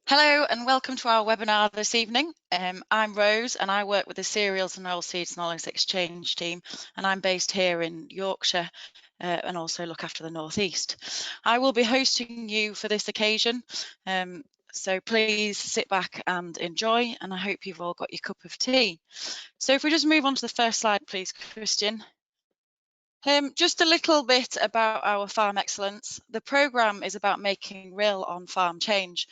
Hello and welcome to our webinar this evening. I'm Rose and I work with the Cereals and Oilseeds Knowledge Exchange team, and I'm based here in Yorkshire and also look after the North East. I will be hosting you for this occasion, so please sit back and enjoy, and I hope you've all got your cup of tea. So if we just move on to the first slide, please, Christian. Just a little bit about our Farm Excellence. The programme is about making real on-farm change.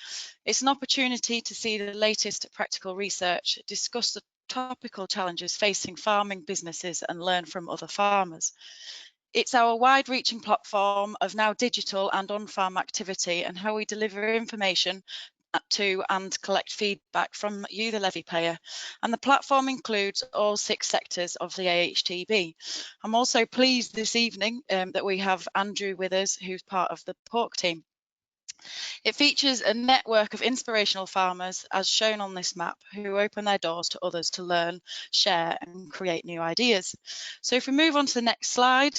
It's an opportunity to see the latest practical research, discuss the topical challenges facing farming businesses and learn from other farmers. It's our wide-reaching platform of now digital and on-farm activity and how we deliver information to and collect feedback from you, the levy payer. And the platform includes all 6 sectors of the AHDB. I'm also pleased this evening that we have Andrew with us, who's part of the pork team. It features a network of inspirational farmers, as shown on this map, who open their doors to others to learn, share and create new ideas. So if we move on to the next slide.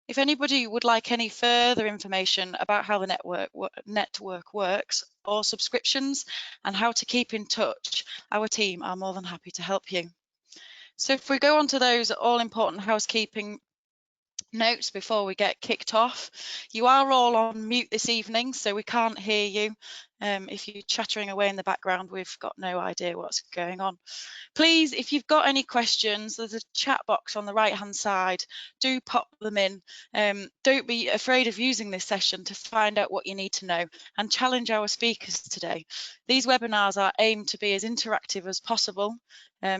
If anybody would like any further information about how the network works or subscriptions and how to keep in touch, our team are more than happy to help you. So if we go on to those all important housekeeping notes before we get kicked off. You are all on mute this evening, so we can't hear you. If you're chattering away in the background, we've got no idea what's going on. Please, if you've got any questions, there's a chat box on the right hand side. Do pop them in. Don't be afraid of using this session to find out what you need to know and challenge our speakers today. These webinars are aimed to be as interactive as possible.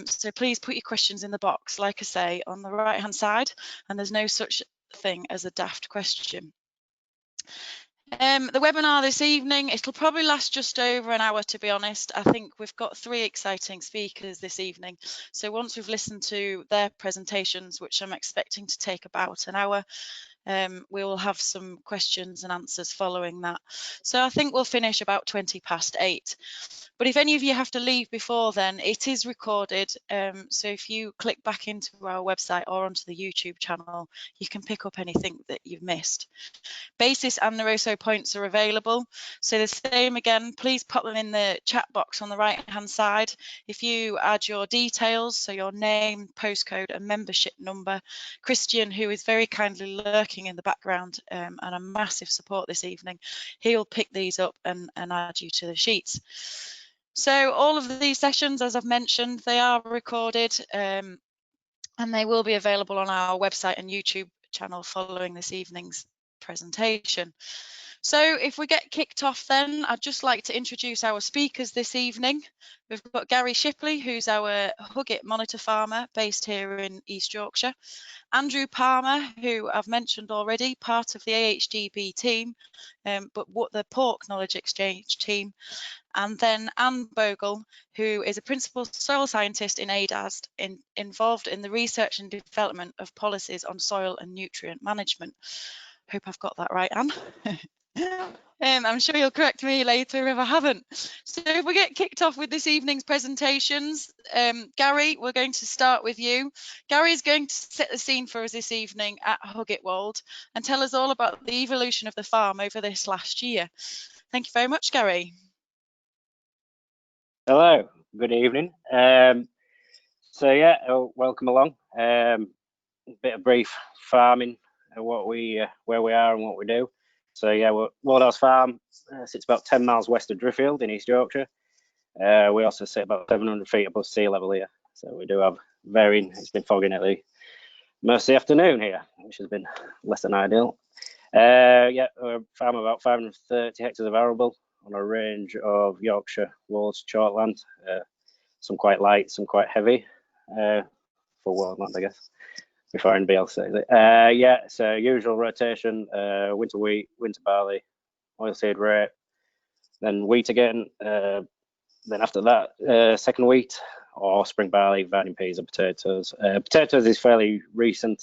So please put your questions in the box, like I say, on the right hand side, and there's no such thing as a daft question. The webinar this evening, it'll probably last just over an hour, to be honest. I think we've got 3 exciting speakers this evening. So once we've listened to their presentations, which I'm expecting to take about an hour, we will have some questions and answers following that. So I think we'll finish about 8:20. But if any of you have to leave before then, it is recorded. So if you click back into our website or onto the YouTube channel, you can pick up anything that you've missed. Basis and Naroso points are available. So the same again, please pop them in the chat box on the right hand side. If you add your details, so your name, postcode and membership number, Christian, who is very kindly lurking in the background and a massive support this evening, he'll pick these up and add you to the sheets. So all of these sessions, as I've mentioned, they are recorded and they will be available on our website and YouTube channel following this evening's presentation. So if we get kicked off then, I'd just like to introduce our speakers this evening. We've got Gary Shipley, who's our Huggate monitor farmer based here in East Yorkshire. Andrew Palmer, who I've mentioned already, part of the AHDB team, but what the Pork Knowledge Exchange team. And then Anne Bogle, who is a principal soil scientist in AHDB, involved in the research and development of policies on soil and nutrient management. Hope I've got that right, Anne. I'm sure you'll correct me later if I haven't. So if we get kicked off with this evening's presentations, Gary, we're going to start with you. Gary is going to set the scene for us this evening at Huggate Wold and tell us all about the evolution of the farm over this last year. Thank you very much, Gary. Hello, good evening. So yeah, welcome along. A bit of brief farming, where we are and what we do. So yeah, Wold Farm sits about 10 miles west of Driffield in East Yorkshire. We also sit about 700 feet above sea level here. So we do have it's been fogging at most of the afternoon here, which has been less than ideal. Yeah, we farm about 530 hectares of arable on a range of Yorkshire wolds, chalkland, some quite light, some quite heavy for woldland, I guess, before anybody else says it. Yeah, so usual rotation, winter wheat, winter barley, oilseed rape, then wheat again, then after that, second wheat or spring barley, vine peas and potatoes. Potatoes is fairly recent.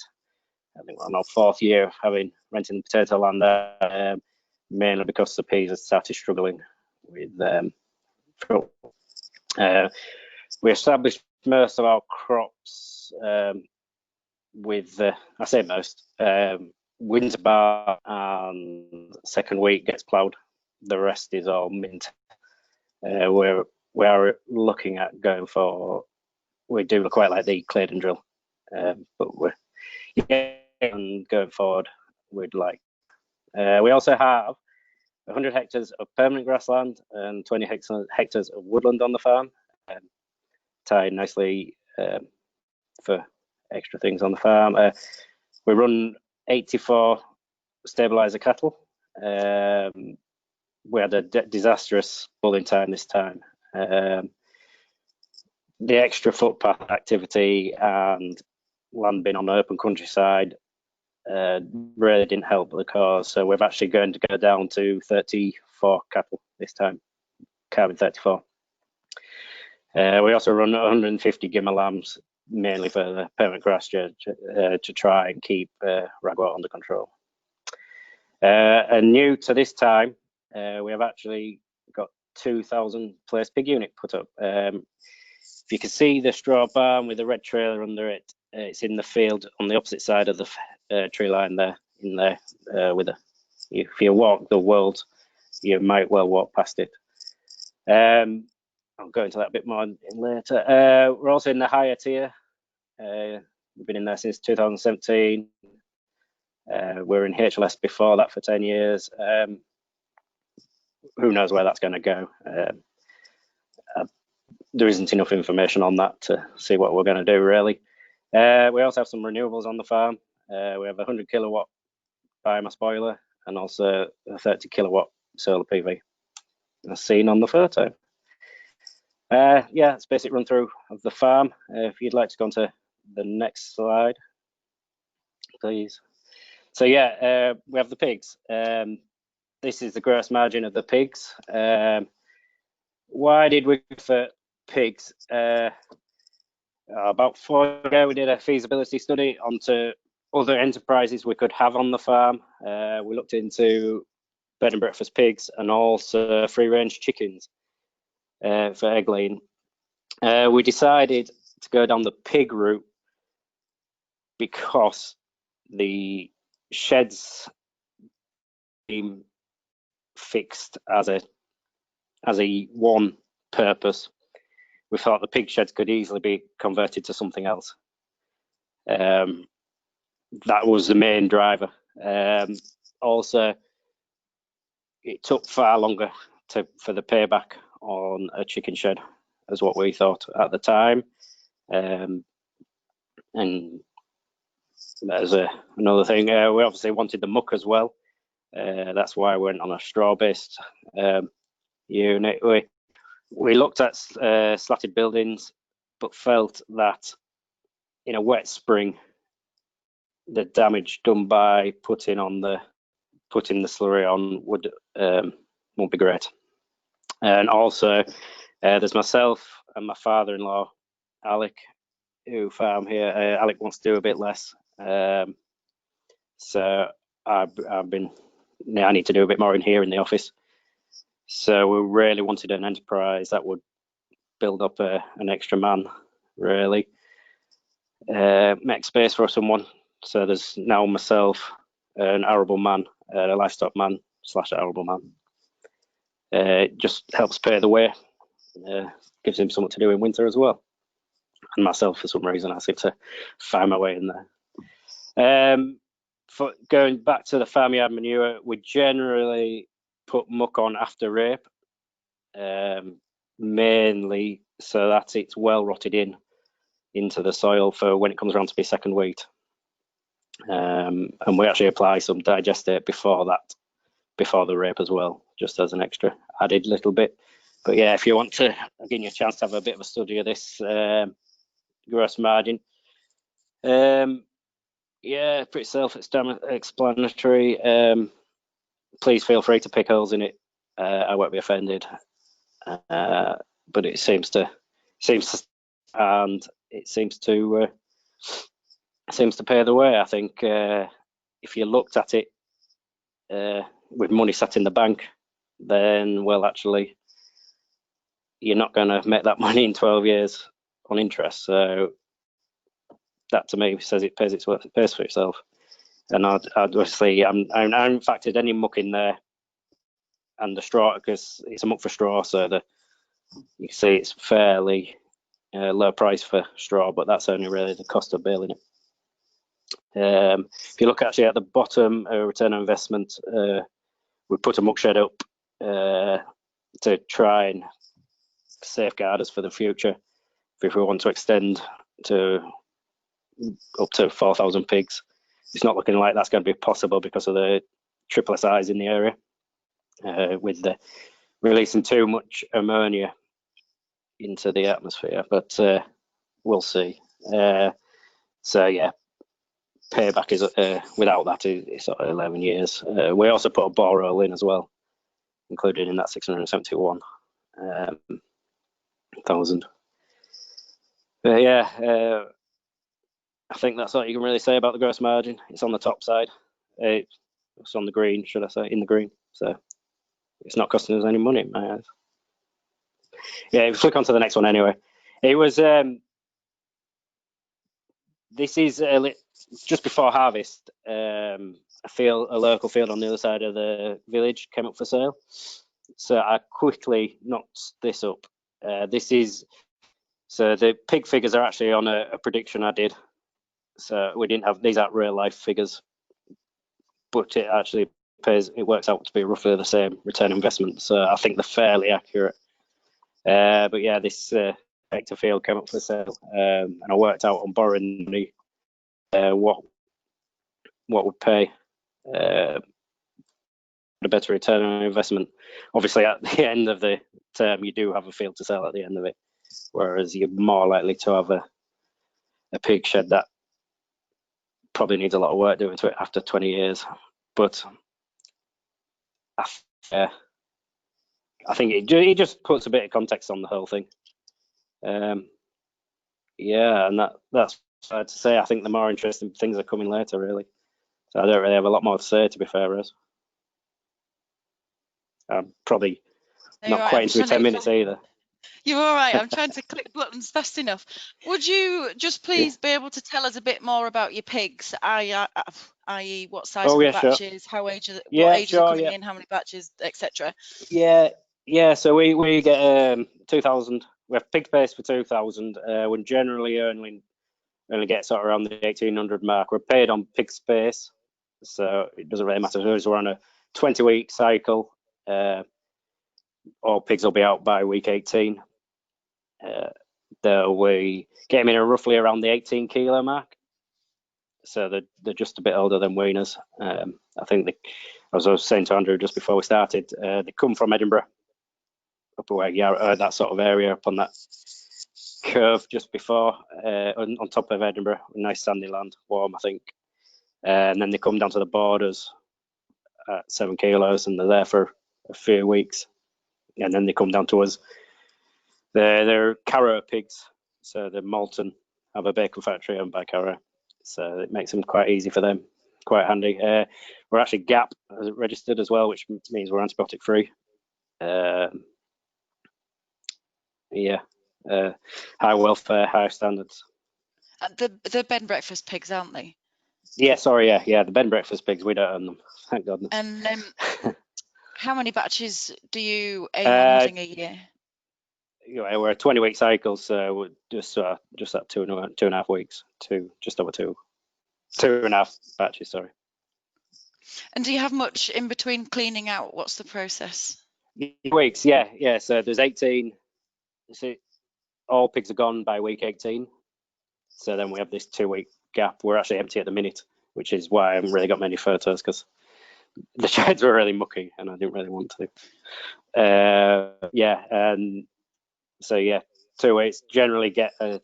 I think we're on our 4th year of renting potato land, mainly because the peas have started struggling with fruit. We established most of our crops with, I say most, winter bar and second wheat gets ploughed. The rest is all mint. we are looking at going for. We do quite like the cleared and drill, but we're going forward. We'd like. We also have 100 hectares of permanent grassland and 20 hectares of woodland on the farm, tied nicely for extra things on the farm. We run 84 stabilizer cattle. We had a disastrous bulling time this time. The extra footpath activity and land being on the open countryside really didn't help the cause. So we're actually going to go down to 34 cattle this time, calving 34. We also run 150 gimmer lambs, mainly for the permanent grassland to try and keep ragwort under control. And new to this time, we have actually got 2,000 place pig unit put up. If you can see the straw barn with the red trailer under it, it's in the field on the opposite side of the tree line there. In there, if you walk the world, you might well walk past it. I'll go into that a bit more later. We're also in the higher tier. We've been in there since 2017. We're in HLS before that for 10 years. Who knows where that's going to go? There isn't enough information on that to see what we're going to do, really. We also have some renewables on the farm. We have a 100 kilowatt biomass boiler and also a 30 kilowatt solar PV, as seen on the photo. Yeah, it's a basic run through of the farm. If you'd like to go on to the next slide, please. So yeah, we have the pigs. This is the gross margin of the pigs. Why did we go for pigs? About 4 years ago, we did a feasibility study onto other enterprises we could have on the farm. We looked into bed and breakfast pigs and also free-range chickens for egg laying. We decided to go down the pig route because the sheds being fixed as a one purpose. We thought the pig sheds could easily be converted to something else. That was the main driver. Also, it took far longer for the payback on a chicken shed as what we thought at the time. And there's another thing. We obviously wanted the muck as well. That's why we went on a straw-based unit. We looked at slatted buildings, but felt that in a wet spring, the damage done by putting the slurry on won't be great. And also, there's myself and my father-in-law, Alec, who farm here. Alec wants to do a bit less, so I need to do a bit more in here in the office. So we really wanted an enterprise that would build up an extra man, really. Make space for someone. So there's now myself, an arable man, a livestock man / arable man. It just helps pay the way. Gives him something to do in winter as well. And myself, for some reason, I seem to find my way in there. For going back to the farmyard manure, we generally put muck on after rape, mainly so that it's well rotted into the soil for when it comes around to be second wheat. And we actually apply some digestate before the rape as well, just as an extra added little bit. But yeah, if you want to, I'll give you a chance to have a bit of a study of this gross margin. Yeah, pretty self-explanatory. Please feel free to pick holes in it. I won't be offended. But it seems to pay the way. I think if you looked at it with money sat in the bank, then well, actually, you're not going to make that money in 12 years on interest. So that to me says it pays for itself. And I'd obviously, I haven't factored any muck in there and the straw, because it's a muck for straw, so you can see it's fairly low price for straw, but that's only really the cost of baling it. If you look actually at the bottom, return on investment, we put a muck shed up to try and safeguard us for the future. If we want to extend to up to 4,000 pigs, it's not looking like that's going to be possible because of the triple SIs in the area, with the releasing too much ammonia into the atmosphere. But we'll see. So yeah, payback is without that is sort of 11 years. We also put a borehole in as well, included in that 671,000. But yeah, I think that's all you can really say about the gross margin. It's on the top side. It's on the green, should I say, in the green. So it's not costing us any money in my eyes. Yeah, if you click on to the next one anyway. It was, this is just before harvest, a local field on the other side of the village came up for sale. So I quickly knocked this up. So the pig figures are actually on a prediction I did. So we didn't have, these aren't real life figures, but it actually it works out to be roughly the same return investment. So I think they're fairly accurate. But yeah, this hectare field came up for sale, and I worked out on borrowing money what would pay a better return on investment. Obviously, at the end of the term, you do have a field to sell at the end of it, whereas you're more likely to have a pig shed that probably needs a lot of work doing to it after 20 years. But I think it just puts a bit of context on the whole thing. Yeah, and that's fair to say. I think the more interesting things are coming later, really. So I don't really have a lot more to say, to be fair, Rose. I'm probably not quite into 10 minutes either. You're all right. I'm trying to click buttons fast enough. Would you just please be able to tell us a bit more about your pigs, i.e. what size of the batches, sure. what ages are coming in, how many batches, etc. Yeah. So we get 2,000. We have pig space for 2,000. We generally only get sort of around the 1,800 mark. We're paid on pig space, so it doesn't really matter. We're on a 20-week cycle. All pigs will be out by week 18. We get them in roughly around the 18 kilo mark. So they're just a bit older than weaners. I think as I was saying to Andrew just before we started, they come from Edinburgh, up away, that sort of area, up on that curve just before, on top of Edinburgh, nice sandy land, warm, I think. And then they come down to the borders at 7 kilos, and they're there for a few weeks, and then they come down to us. They're Carrow pigs, so they're molten, have a bacon factory owned by Carrow, so it makes them quite easy for them, quite handy. We're actually GAP registered as well, which means we're antibiotic free. High welfare, high standards. The bed and breakfast pigs, aren't they? Yeah, sorry, yeah, the bed and breakfast pigs, we don't own them, thank goodness. And how many batches do you aim on having a year? We're a 20-week cycle, so we're just at 2.5 weeks, just over 2.5 batches, sorry. And do you have much in between cleaning out? What's the process? Weeks, yeah. So there's 18. So all pigs are gone by week 18. So then we have this 2-week gap. We're actually empty at the minute, which is why I haven't really got many photos, because the sheds were really mucky and I didn't really want to. And so 2 weeks. Generally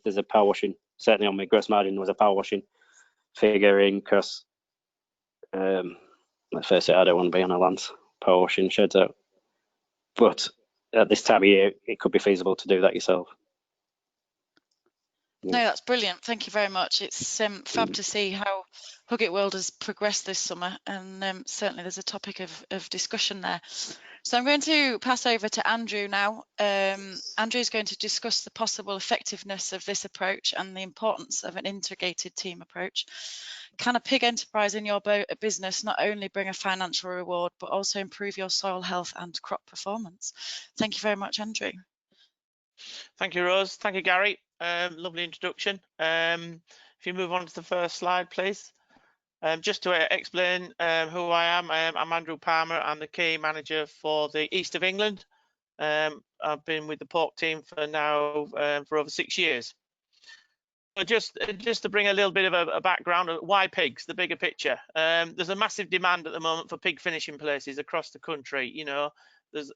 there's a power washing. Certainly on my gross margin there was a power washing figure in, because let's face it, I don't want to be on a land power washing sheds out. But at this time of year, it could be feasible to do that yourself. No, that's brilliant. Thank you very much. It's fab to see how Huggate Wold has progressed this summer, and certainly there's a topic of discussion there. So I'm going to pass over to Andrew now. Andrew is going to discuss the possible effectiveness of this approach and the importance of an integrated team approach. Can a pig enterprise in your business not only bring a financial reward, but also improve your soil health and crop performance? Thank you very much, Andrew. Thank you, Rose. Thank you, Gary. Lovely introduction. If you move on to the first slide, please. Just to explain who I am, I'm Andrew Palmer. I'm the key manager for the East of England. I've been with the pork team for now for over 6 years. Just to bring a little bit of a background of why pigs, the bigger picture. There's a massive demand at the moment for pig finishing places across the country. You know, there's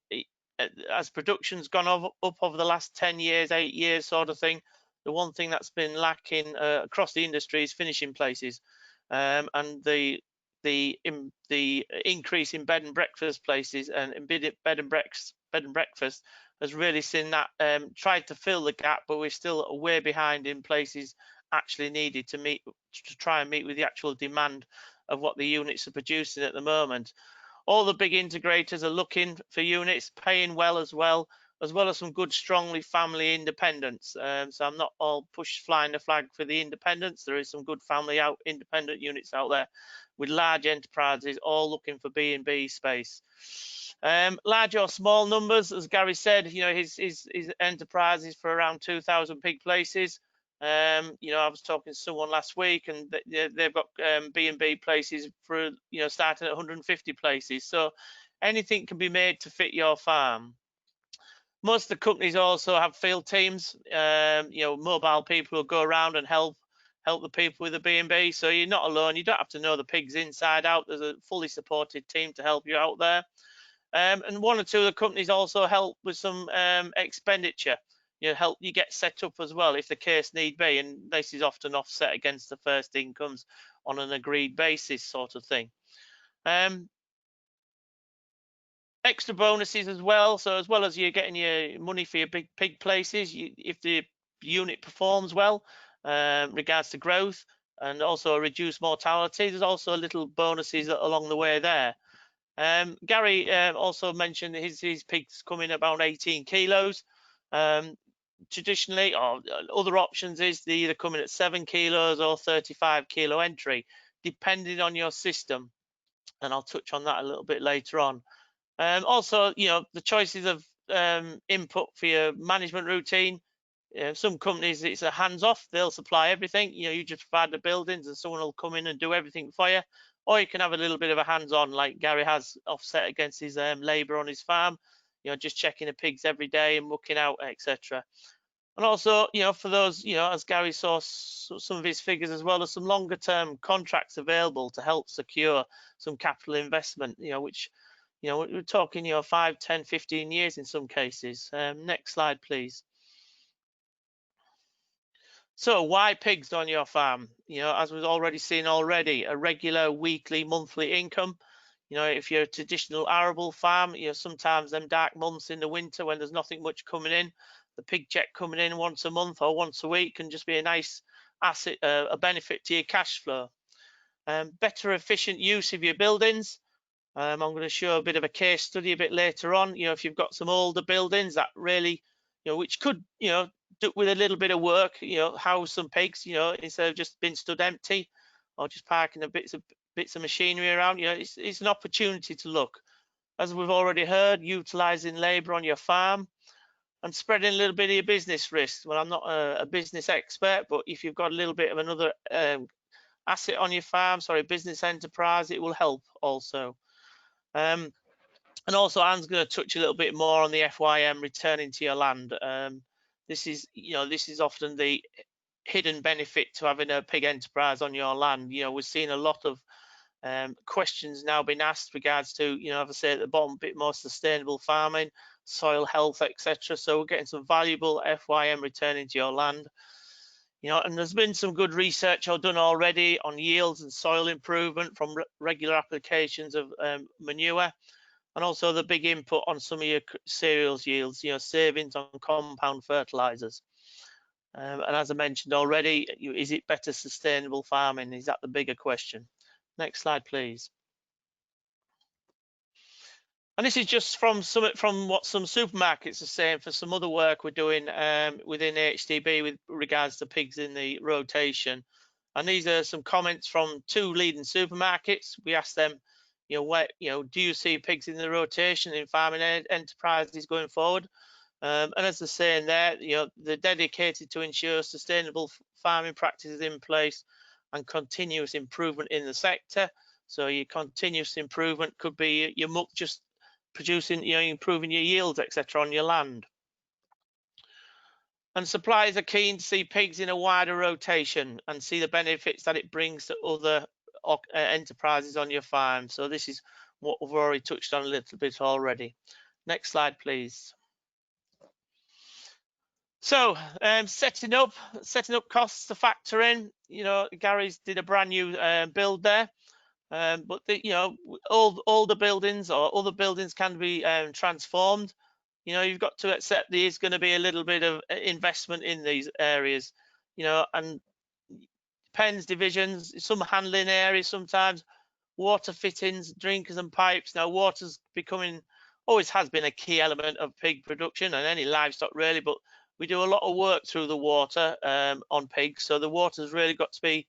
as production's gone up over the last 10 years, 8 years sort of thing. The one thing that's been lacking across the industry is finishing places, and the increase in bed and breakfast places and bed and breakfast has really seen that tried to fill the gap, but we're still way behind in places actually needed to try and meet with the actual demand of what the units are producing at the moment. All the big integrators are looking for units, paying well as some good, strongly family independents. So I'm not all flying the flag for the independents. There is some good family independent units out there with large enterprises all looking for B&B space. Large or small numbers, as Gary said, you know, his enterprise is for around 2,000 pig places. You know, I was talking to someone last week, and they've got B&B places for, you know, starting at 150 places. So anything can be made to fit your farm. Most of the companies also have field teams, you know, mobile people who go around and help the people with the B&B. So you're not alone. You don't have to know the pigs inside out. There's a fully supported team to help you out there. And one or two of the companies also help with some expenditure. You know, help you get set up as well if the case need be, and this is often offset against the first incomes on an agreed basis sort of thing. Extra bonuses as well. So as well as you're getting your money for your big pig places, if the unit performs well, regards to growth and also a reduced mortality, there's also little bonuses along the way there. Gary also mentioned his pigs come in about 18 kilos. Traditionally, or other options is they either come in at 7 kilos or 35 kilo entry, depending on your system. And I'll touch on that a little bit later on. Also, you know, the choices of input for your management routine. Some companies, it's a hands-off. They'll supply everything. You know, you just provide the buildings and someone will come in and do everything for you. Or you can have a little bit of a hands-on, like Gary has, offset against his labour on his farm. You know, just checking the pigs every day and mucking out, etc. And also, you know, for those, you know, as Gary saw some of his figures as well, there's some longer-term contracts available to help secure some capital investment. You know, which, you know, we're talking, you know, 5, 10, 15 years in some cases. Next slide, please. So why pigs on your farm? You know, as we've already seen a regular weekly, monthly income. You know, if you're a traditional arable farm, you know, sometimes them dark months in the winter when there's nothing much coming in, the pig check coming in once a month or once a week can just be a nice asset, a benefit to your cash flow. Better efficient use of your buildings. I'm going to show a bit of a case study a bit later on. You know, if you've got some older buildings that really, you know, which could, you know, do with a little bit of work, you know, house some pigs, you know, instead of just being stood empty or just parking the bits of machinery around. You know, it's an opportunity to look. As we've already heard, utilising labour on your farm and spreading a little bit of your business risk. Well, I'm not a business expert, but if you've got a little bit of another asset on your farm, business enterprise, it will help also. And also, Anne's going to touch a little bit more on the FYM, returning to your land. This is, you know, this is often the hidden benefit to having a pig enterprise on your land. You know, we're seeing a lot of questions now being asked regards to, you know, as I say at the bottom, a bit more sustainable farming, soil health, etc. So we're getting some valuable FYM returning to your land. You know, and there's been some good research done already on yields and soil improvement from regular applications of manure, and also the big input on some of your cereals yields, you know, savings on compound fertilizers. And as I mentioned already, is it better sustainable farming? Is that the bigger question? Next slide, please. And this is just from what some supermarkets are saying for some other work we're doing within AHDB with regards to pigs in the rotation. And these are some comments from 2 leading supermarkets. We asked them, you know, do you see pigs in the rotation in farming enterprises going forward? And as they're saying there, they're dedicated to ensure sustainable farming practices in place and continuous improvement in the sector. So your continuous improvement could be your muck just producing, improving your yields, etc., on your land. And suppliers are keen to see pigs in a wider rotation and see the benefits that it brings to other enterprises on your farm. So this is what we've already touched on a little bit already. Next slide, please. So setting up costs to factor in. Gary's did a brand new build there, but all the buildings or other buildings can be transformed. You've got to accept there's going to be a little bit of investment in these areas. And pens, divisions, some handling areas, sometimes water fittings, drinkers and pipes. Now water's always has been a key element of pig production and any livestock really, but we do a lot of work through the water on pigs, so the water's really got to be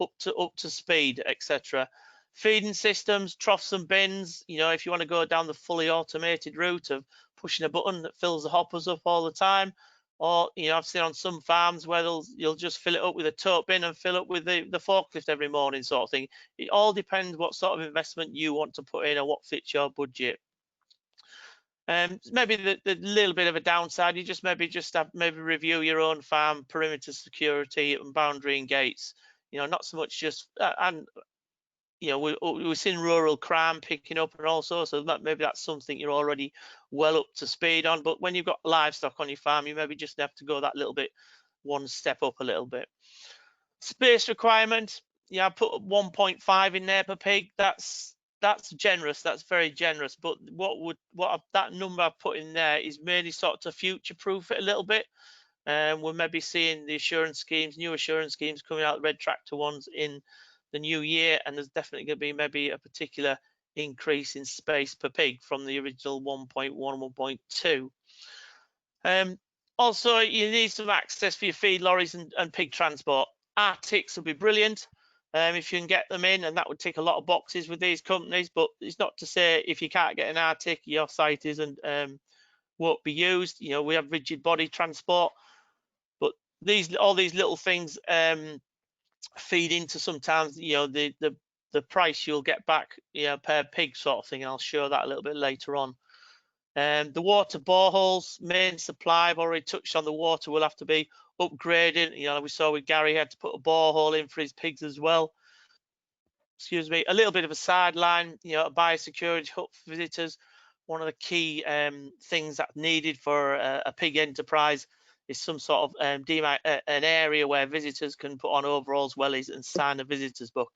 up to speed, etc. Feeding systems, troughs and bins. If you want to go down the fully automated route of pushing a button that fills the hoppers up all the time, or I've seen on some farms where you'll just fill it up with a tote bin and fill up with the forklift every morning, sort of thing. It all depends what sort of investment you want to put in and what fits your budget. Maybe the little bit of a downside, you just review your own farm perimeter security and boundary and gates. Not so much just we're seeing rural crime picking up and also, so maybe that's something you're already well up to speed on. But when you've got livestock on your farm, you maybe just have to go that little bit, one step up a little bit. Space requirement, I put 1.5 in there per pig. That's generous. That's very generous. But that number I've put in there is mainly sort of to future-proof it a little bit. We're maybe seeing the assurance schemes, new assurance schemes coming out, red tractor ones in the new year, and there's definitely going to be maybe a particular increase in space per pig from the original 1.1, 1.2. Also, you need some access for your feed lorries and pig transport. Arctics will be brilliant if you can get them in, and that would tick a lot of boxes with these companies, but it's not to say if you can't get an Arctic, your site isn't won't be used. We have rigid body transport, but all these little things feed into sometimes the price you'll get back per pig sort of thing, and I'll show that a little bit later on. The water boreholes, main supply, I've already touched on the water will have to be upgraded. We saw with Gary, he had to put a borehole in for his pigs as well. Excuse me. A little bit of a sideline, a biosecurity hut for visitors. One of the key things that's needed for a pig enterprise is some sort of an area where visitors can put on overalls, wellies, and sign a visitor's book.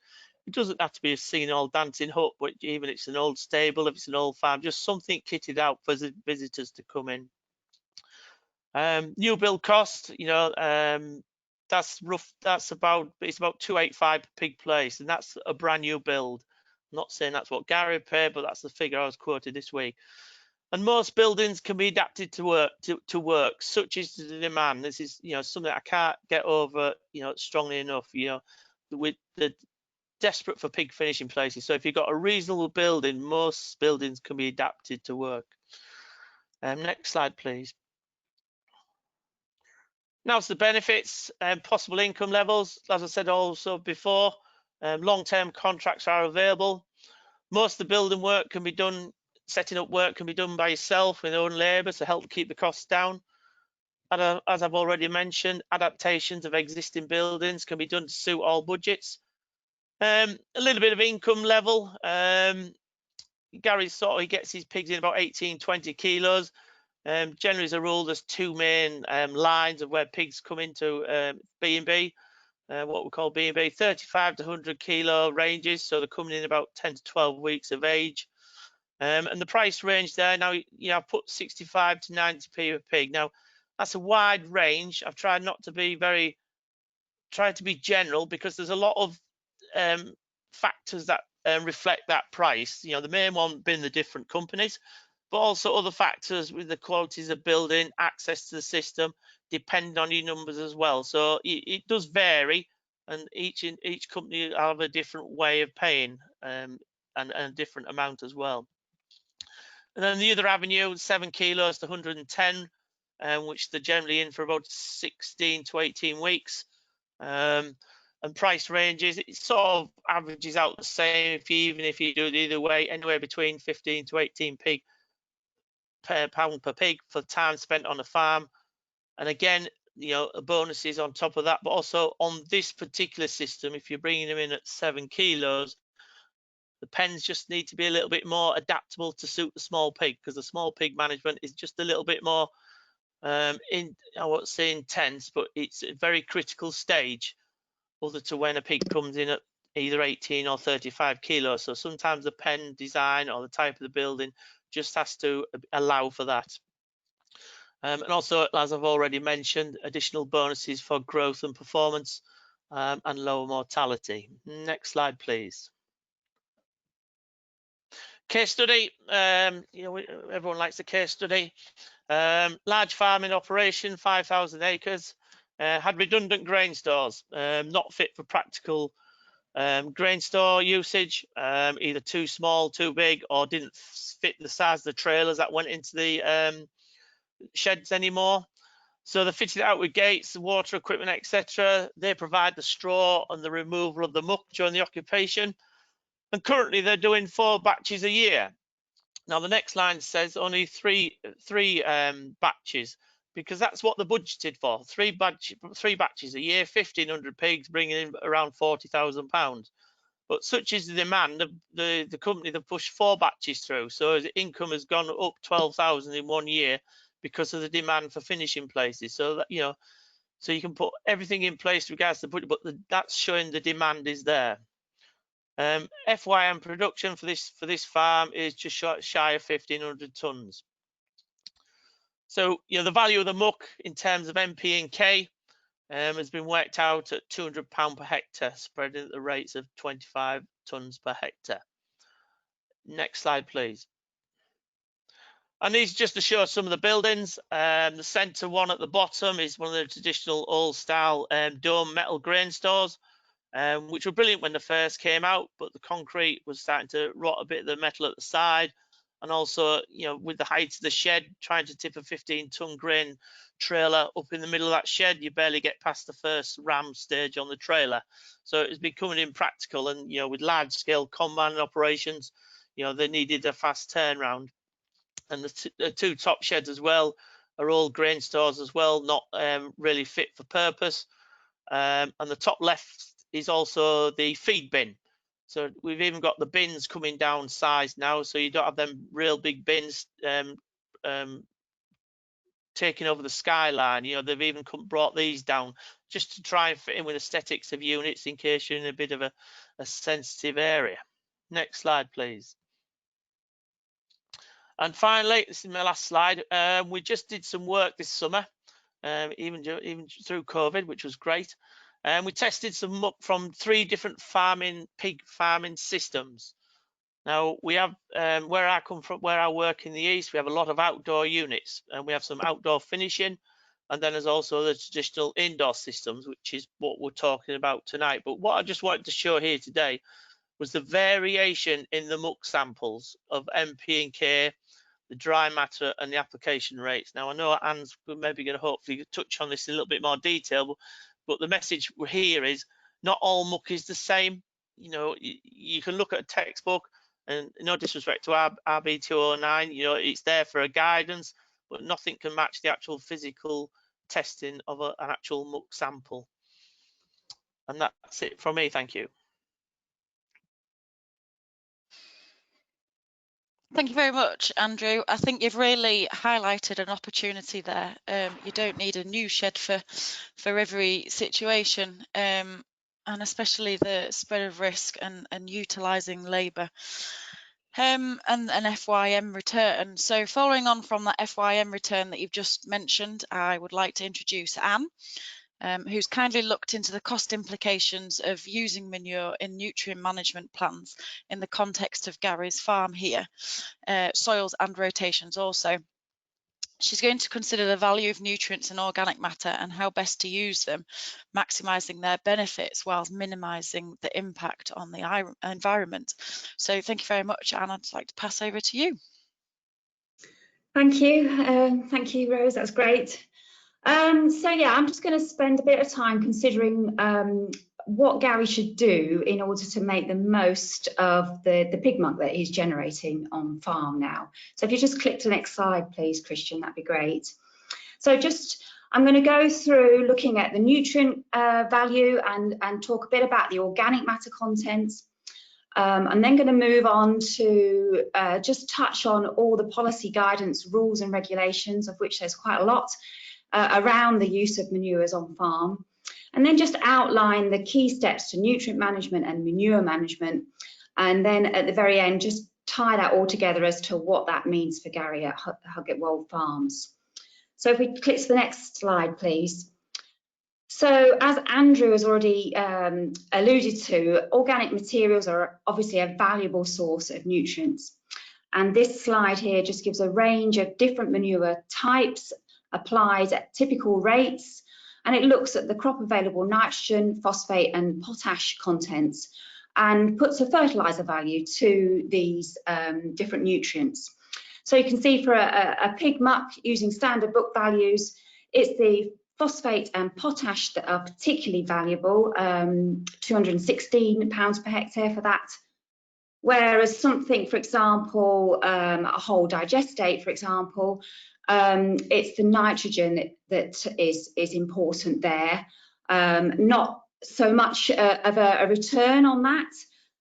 It doesn't have to be a singing old dancing hut, but even if it's an old stable, if it's an old farm, just something kitted out for visitors to come in. New build cost, that's rough. It's about 285 per pig place, and that's a brand new build. I'm not saying that's what Gary paid, but that's the figure I was quoted this week. And most buildings can be adapted to work, such is the demand. This is something I can't get over strongly enough. With the desperate for pig finishing places. So if you've got a reasonable building, most buildings can be adapted to work. Next slide, please. Now to the benefits and possible income levels. As I said also before, long-term contracts are available. Most of the building work can be done, setting up work can be done by yourself with own labour to help keep the costs down. As I've already mentioned, adaptations of existing buildings can be done to suit all budgets. A little bit of income level. Gary he gets his pigs in about 18-20 kilos. Generally, as a rule, there's two main lines of where pigs come into B&B, what we call B&B, 35 to 100 kilo ranges. So they're coming in about 10 to 12 weeks of age. And the price range there, now, I've put 65 to 90p per pig. Now, that's a wide range. I've tried not to be try to be general because there's a lot of factors that reflect that price. The main one being the different companies, but also other factors with the qualities of building, access to the system, depending on your numbers as well. So it does vary, and each company will have a different way of paying and a different amount as well. And then the other avenue, 7 kilos to 110. which they're generally in for about 16 to 18 weeks. And price ranges, it sort of averages out the same even if you do it either way, anywhere between 15 to 18p per pound per pig for time spent on a farm. And again, you know, bonuses on top of that, but also on this particular system, if you're bringing them in at 7 kilos, the pens just need to be a little bit more adaptable to suit the small pig, because the small pig management is just a little bit more I won't say intense, but it's a very critical stage other to when a pig comes in at either 18 or 35 kilos. So sometimes the pen design or the type of the building just has to allow for that. And also, as I've already mentioned, additional bonuses for growth and performance and lower mortality. Next slide, please. Case study, you know, everyone likes a case study. Large farming operation, 5,000 acres, had redundant grain stores, not fit for practical grain store usage, either too small, too big, or didn't fit the size of the trailers that went into the sheds anymore. So they fitted it out with gates, water equipment, etc. They provide the straw and the removal of the muck during the occupation. And currently they're doing 4 batches a year. Now the next line says only three batches, because that's what they're budgeted for. Three batches a year, 1,500 pigs, bringing in around £40,000. But such is the demand, the company that pushed 4 batches through. So the income has gone up 12,000 in 1 year because of the demand for finishing places. So that, you know, so you can put everything in place regards to budget, but that's showing the demand is there. FYM production for this farm is just shy of 1,500 tons. So, you know, the value of the muck in terms of MP and K has been worked out at £200 per hectare, spread at the rates of 25 tons per hectare. Next slide, please. And these just to show some of the buildings. The centre one at the bottom is one of the traditional old style dome metal grain stores, which were brilliant when they first came out, but the concrete was starting to rot a bit of the metal at the side. And also, you know, with the height of the shed, trying to tip a 15-ton grain trailer up in the middle of that shed, you barely get past the first ram stage on the trailer. So it's becoming impractical. And, you know, with large-scale combine operations, you know, they needed a fast turnaround. And the 2 top sheds as well are all grain stores as well, not really fit for purpose. And the top left is also the feed bin. So we've even got the bins coming down size now, so you don't have them real big bins taking over the skyline. You know, they've even brought these down just to try and fit in with aesthetics of units in case you're in a bit of a sensitive area. Next slide, please. And finally, this is my last slide. We just did some work this summer, even through COVID, which was great. And we tested some muck from 3 different pig farming systems. Now we have, where I come from, where I work in the east, we have a lot of outdoor units, and we have some outdoor finishing, and then there's also the traditional indoor systems, which is what we're talking about tonight. But what I just wanted to show here today was the variation in the muck samples of MP and K, the dry matter, and the application rates. Now I know Anne's maybe going to hopefully touch on this in a little bit more detail, but the message here is not all muck is the same. You know, you can look at a textbook, and no disrespect to RB 209, you know, it's there for a guidance, but nothing can match the actual physical testing of an actual muck sample. And that's it from me. Thank you. Thank you very much, Andrew. I think you've really highlighted an opportunity there. You don't need a new shed for every situation, and especially the spread of risk and utilising labour. And an FYM return. So following on from that FYM return that you've just mentioned, I would like to introduce Anne, who's kindly looked into the cost implications of using manure in nutrient management plans in the context of Gary's farm here, soils and rotations also. She's going to consider the value of nutrients and organic matter and how best to use them, maximising their benefits whilst minimising the impact on the environment. So thank you very much, Anne. I'd like to pass over to you. Thank you, Rose. That's great. So yeah, I'm just going to spend a bit of time considering what Gary should do in order to make the most of the pig muck that he's generating on farm now. So if you just click to the next slide, please, Christian, that'd be great. So I'm going to go through looking at the nutrient value and talk a bit about the organic matter content. I'm then going to move on to just touch on all the policy guidance, rules and regulations, of which there's quite a lot around the use of manures on farm, and then just outline the key steps to nutrient management and manure management, and then at the very end just tie that all together as to what that means for Gary at Huggate Wold Farms. So if we click to the next slide, please. So as Andrew has already alluded to, organic materials are obviously a valuable source of nutrients. And this slide here just gives a range of different manure types applied at typical rates. And it looks at the crop available nitrogen, phosphate and potash contents and puts a fertilizer value to these different nutrients. So you can see for a pig muck using standard book values, it's the phosphate and potash that are particularly valuable, 216 pounds per hectare for that. Whereas something, for example, a whole digestate, for example, it's the nitrogen that is important there, not so much of a return on that.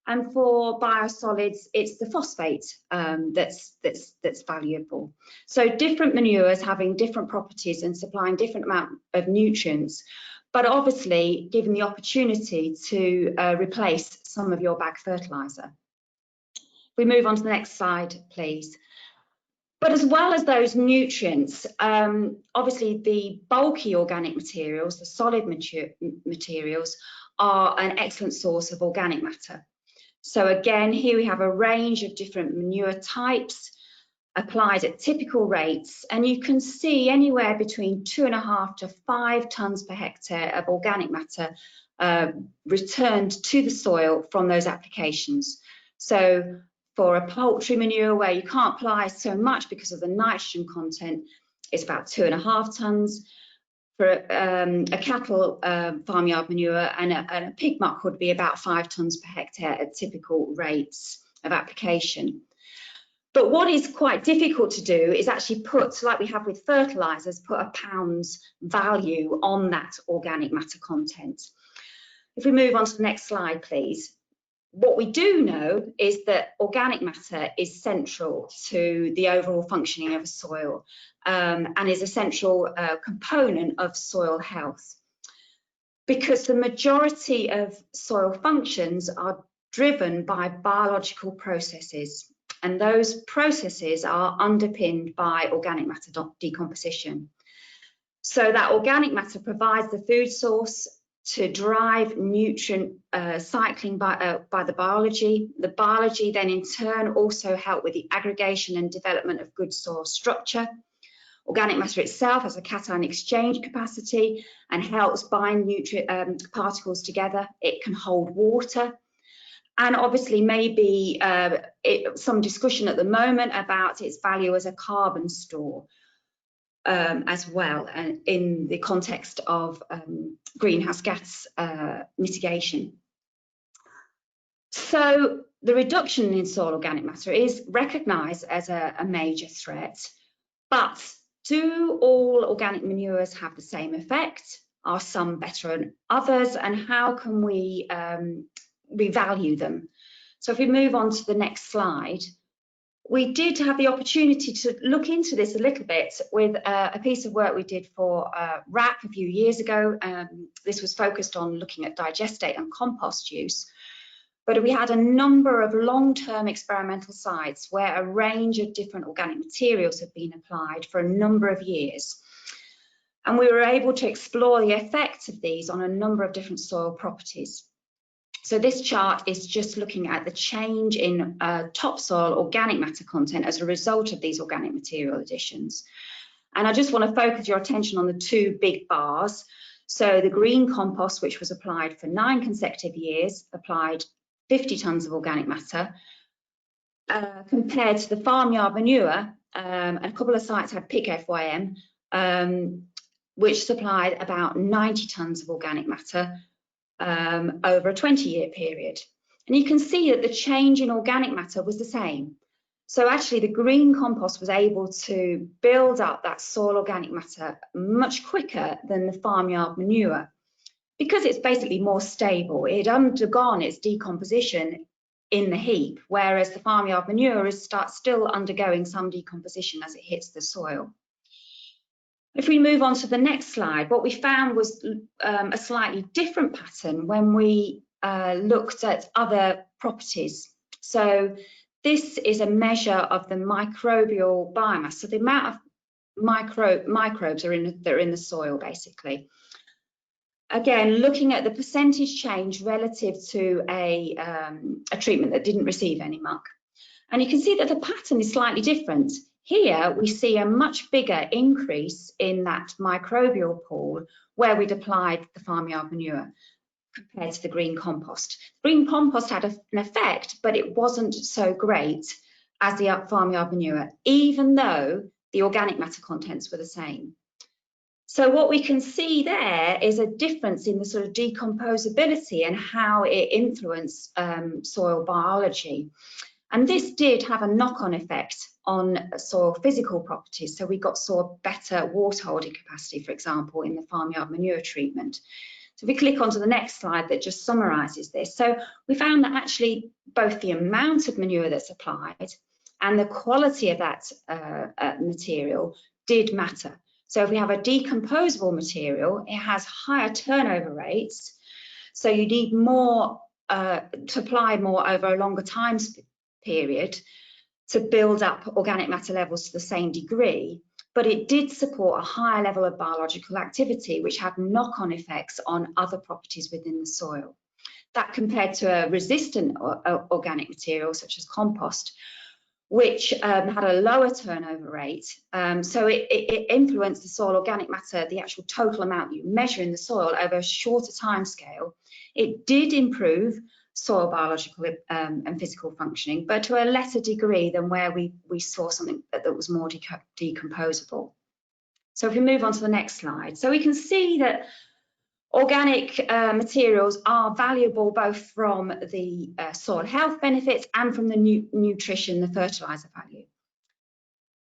And for biosolids, it's the phosphate that's valuable. So different manures having different properties and supplying different amount of nutrients, but obviously given the opportunity to replace some of your bag fertilizer. We move on to the next slide, please. But as well as those nutrients, obviously the bulky organic materials, the solid materials, are an excellent source of organic matter. So again, here we have a range of different manure types applied at typical rates, and you can see anywhere between 2.5 to 5 tonnes per hectare of organic matter returned to the soil from those applications. So for a poultry manure where you can't apply so much because of the nitrogen content, it's about 2.5 tonnes. For a cattle farmyard manure and a pig muck would be about 5 tonnes per hectare at typical rates of application. But what is quite difficult to do is actually put, like we have with fertilisers, put a pound's value on that organic matter content. If we move on to the next slide, please. What we do know is that organic matter is central to the overall functioning of a soil and is a central component of soil health, because the majority of soil functions are driven by biological processes, and those processes are underpinned by organic matter decomposition. So that organic matter provides the food source to drive nutrient cycling by the biology. The biology then in turn also help with the aggregation and development of good soil structure. Organic matter itself has a cation exchange capacity and helps bind nutrient particles together. It can hold water. And obviously maybe some discussion at the moment about its value as a carbon store. As well, and in the context of greenhouse gas mitigation. So the reduction in soil organic matter is recognised as a major threat, but do all organic manures have the same effect? Are some better than others, and how can we value them? So if we move on to the next slide. We did have the opportunity to look into this a little bit with a piece of work we did for RAP a few years ago. This was focused on looking at digestate and compost use. But we had a number of long-term experimental sites where a range of different organic materials have been applied for a number of years. And we were able to explore the effects of these on a number of different soil properties. So this chart is just looking at the change in topsoil organic matter content as a result of these organic material additions. And I just want to focus your attention on the 2 big bars. So the green compost, which was applied for 9 consecutive years, applied 50 tonnes of organic matter, compared to the farmyard manure, and a couple of sites had Pig FYM, which supplied about 90 tonnes of organic matter over a 20-year period. And you can see that the change in organic matter was the same. So actually the green compost was able to build up that soil organic matter much quicker than the farmyard manure, because it's basically more stable. It had undergone its decomposition in the heap, whereas the farmyard manure is still undergoing some decomposition as it hits the soil. If we move on to the next slide, what we found was a slightly different pattern when we looked at other properties. So this is a measure of the microbial biomass, so the amount of microbes that are in the soil, basically. Again, looking at the percentage change relative to a treatment that didn't receive any muck. And you can see that the pattern is slightly different. Here we see a much bigger increase in that microbial pool where we'd applied the farmyard manure compared to the green compost. Green compost had an effect, but it wasn't so great as the farmyard manure, even though the organic matter contents were the same. So what we can see there is a difference in the sort of decomposability and how it influenced soil biology. And this did have a knock-on effect on soil physical properties. So we saw better water holding capacity, for example, in the farmyard manure treatment. So if we click onto the next slide that just summarises this. So we found that actually both the amount of manure that's applied and the quality of that material did matter. So if we have a decomposable material, it has higher turnover rates. So you need more to apply more over a longer time period to build up organic matter levels to the same degree, but it did support a higher level of biological activity, which had knock-on effects on other properties within the soil. That compared to a resistant organic material such as compost, which had a lower turnover rate. So it influenced the soil organic matter, the actual total amount you measure in the soil over a shorter time scale. It did improve soil biological and physical functioning, but to a lesser degree than where we saw something that was more decomposable. So if we move on to the next slide, so we can see that organic materials are valuable both from the soil health benefits and from the nutrition, the fertilizer value.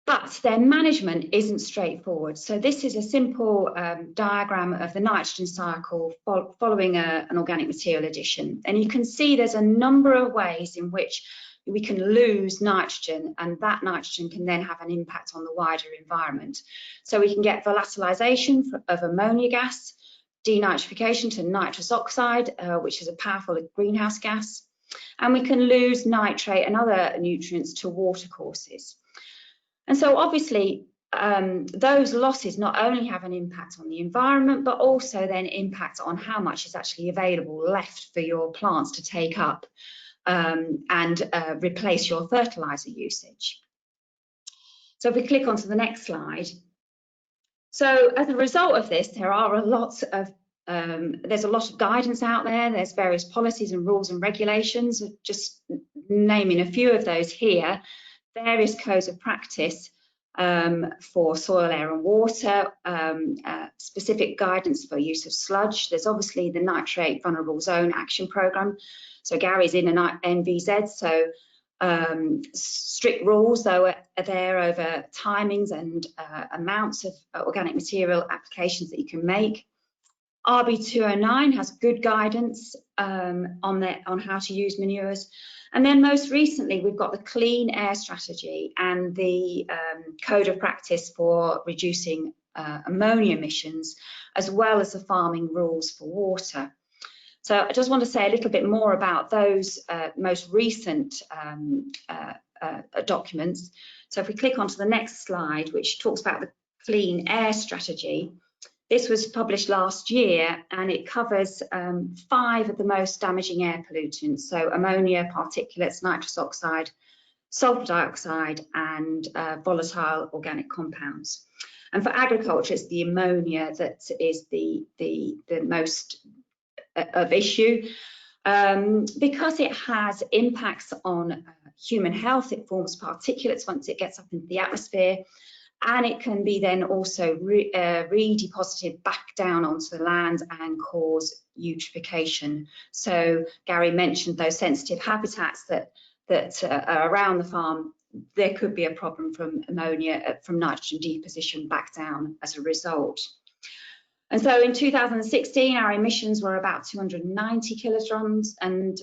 But their management isn't straightforward. So this is a simple diagram of the nitrogen cycle following an organic material addition. And you can see there's a number of ways in which we can lose nitrogen, and that nitrogen can then have an impact on the wider environment. So we can get volatilization of ammonia gas, denitrification to nitrous oxide, which is a powerful greenhouse gas, and we can lose nitrate and other nutrients to watercourses. And so obviously those losses not only have an impact on the environment, but also then impact on how much is actually available left for your plants to take up and replace your fertilizer usage. So if we click onto the next slide. So as a result of this, there are a lot of there's a lot of guidance out there. There's various policies and rules and regulations. Just naming a few of those here. Various codes of practice for soil, air and water, specific guidance for use of sludge. There's obviously the Nitrate Vulnerable Zone Action Programme. So Gary's in an NVZ, so strict rules though are there over timings and amounts of organic material applications that you can make. RB 209 has good guidance on how to use manures. And then most recently, we've got the Clean Air Strategy and the Code of Practice for reducing ammonia emissions, as well as the farming rules for water. So I just want to say a little bit more about those most recent documents. So if we click onto the next slide, which talks about the Clean Air Strategy, this was published last year and it covers 5 of the most damaging air pollutants. So ammonia, particulates, nitrous oxide, sulfur dioxide and volatile organic compounds. And for agriculture, it's the ammonia that is the most of issue because it has impacts on human health. It forms particulates once it gets up into the atmosphere, and it can be then also redeposited back down onto the land and cause eutrophication. So Gary mentioned those sensitive habitats that are around the farm. There could be a problem from ammonia, from nitrogen deposition back down as a result. And so in 2016, our emissions were about 290 kilograms, and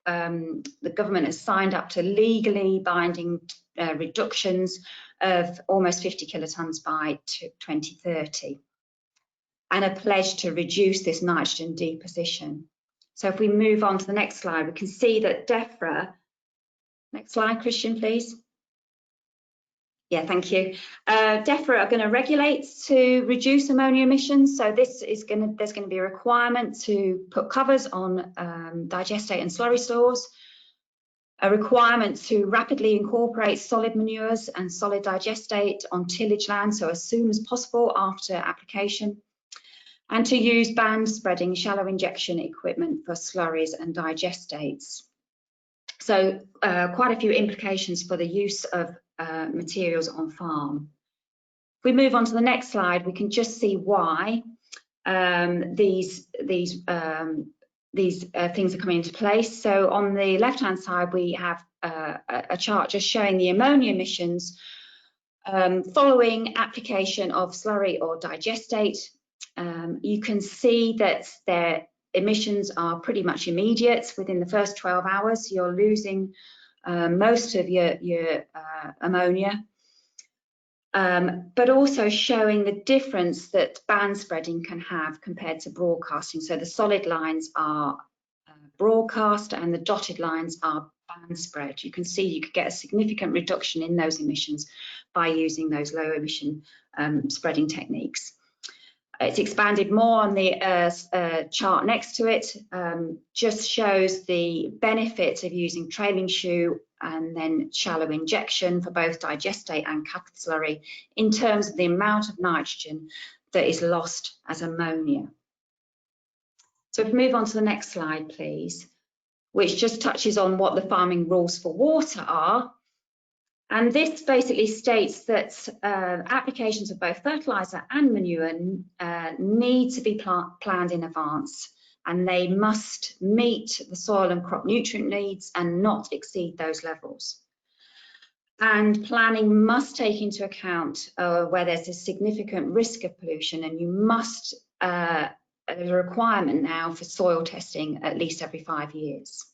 the government has signed up to legally binding reductions of almost 50 kilotons by 2030, and a pledge to reduce this nitrogen deposition. So if we move on to the next slide, we can see that DEFRA, next slide, Christian, please. Yeah, thank you. DEFRA are going to regulate to reduce ammonia emissions. So this is there's going to be a requirement to put covers on digestate and slurry stores, a requirement to rapidly incorporate solid manures and solid digestate on tillage land, so as soon as possible after application, and to use band spreading shallow injection equipment for slurries and digestates. So quite a few implications for the use of materials on farm. If we move on to the next slide, we can just see why these things are coming into place. So on the left-hand side, we have a chart just showing the ammonia emissions following application of slurry or digestate. You can see that their emissions are pretty much immediate. Within the first 12 hours, you're losing most of your ammonia, but also showing the difference that band spreading can have compared to broadcasting. So the solid lines are broadcast and the dotted lines are band spread. You can see you could get a significant reduction in those emissions by using those low emission spreading techniques. It's expanded more on the chart next to it, just shows the benefit of using trailing shoe and then shallow injection for both digestate and cattle slurry in terms of the amount of nitrogen that is lost as ammonia. So if we move on to the next slide, please, which just touches on what the farming rules for water are. And this basically states that applications of both fertiliser and manure need to be planned in advance, and they must meet the soil and crop nutrient needs and not exceed those levels. And planning must take into account where there's a significant risk of pollution, and you must, there's a requirement now for soil testing at least every 5 years.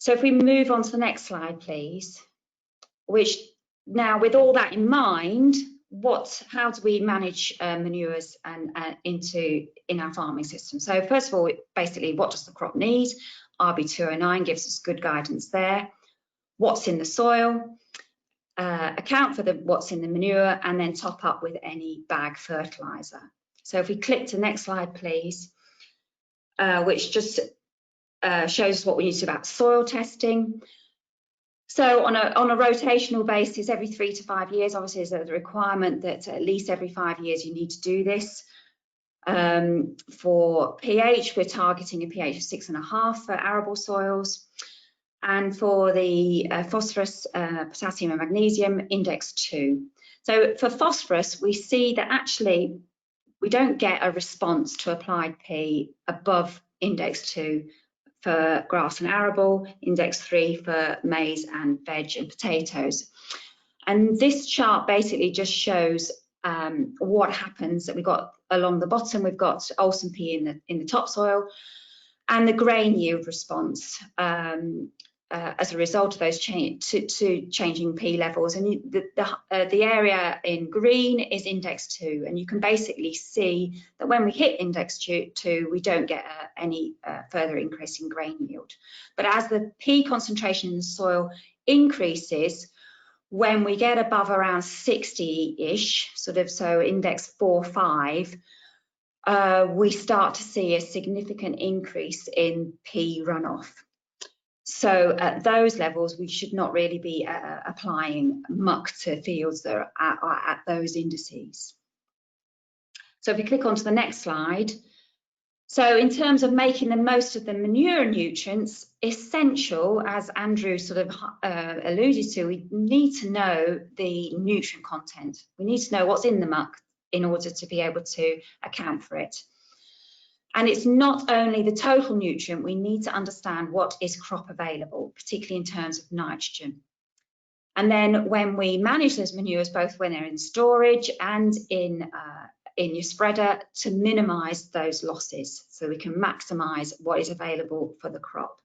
So if we move on to the next slide, please, which now with all that in mind, how do we manage manures and in our farming system? So first of all, basically, what does the crop need? RB209 gives us good guidance there. What's in the soil? Account for what's in the manure, and then top up with any bag fertiliser. So if we click to the next slide, please, which just shows what we need to do about soil testing. So on a rotational basis, every 3 to 5 years, obviously there's a requirement that at least every 5 years you need to do this. For pH, we're targeting a pH of 6.5 for arable soils. And for the phosphorus, potassium and magnesium, index 2. So for phosphorus, we see that actually we don't get a response to applied P above index 2 for grass and arable, index 3 for maize and veg and potatoes. And this chart basically just shows what happens. That we've got along the bottom, we've got Olsen P in the topsoil, and the grain yield response as a result of those changing P levels. And the area in green is index 2, and you can basically see that when we hit index 2, we don't get any further increase in grain yield. But as the P concentration in the soil increases, when we get above around 60-ish, so index 4, 5, we start to see a significant increase in P runoff. So at those levels, we should not really be applying muck to fields that are at those indices. So if we click onto the next slide, So in terms of making the most of the manure nutrients, essential, as Andrew sort of alluded to, we need to know the nutrient content. We need to know what's in the muck in order to be able to account for it. And it's not only the total nutrient, we need to understand what is crop available, particularly in terms of nitrogen. And then when we manage those manures, both when they're in storage and in your spreader, to minimise those losses so we can maximise what is available for the crop.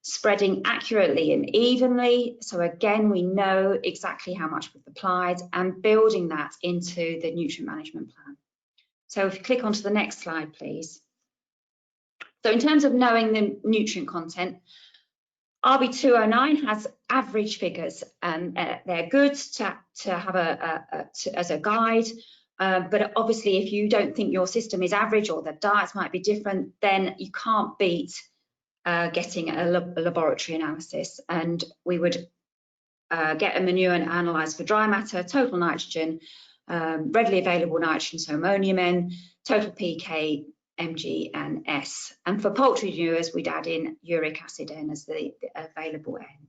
Spreading accurately and evenly, so again we know exactly how much we've applied, and building that into the nutrient management plan. So if you click onto the next slide, please. So in terms of knowing the nutrient content, RB209 has average figures, and they're good to have as a guide. But obviously, if you don't think your system is average or the diets might be different, then you can't beat getting a laboratory analysis. And we would get a manure and analyse for dry matter, total nitrogen, readily available nitrogen, so ammonium N, total pK, Mg and S. And for poultry manures, we'd add in uric acid N as the available N.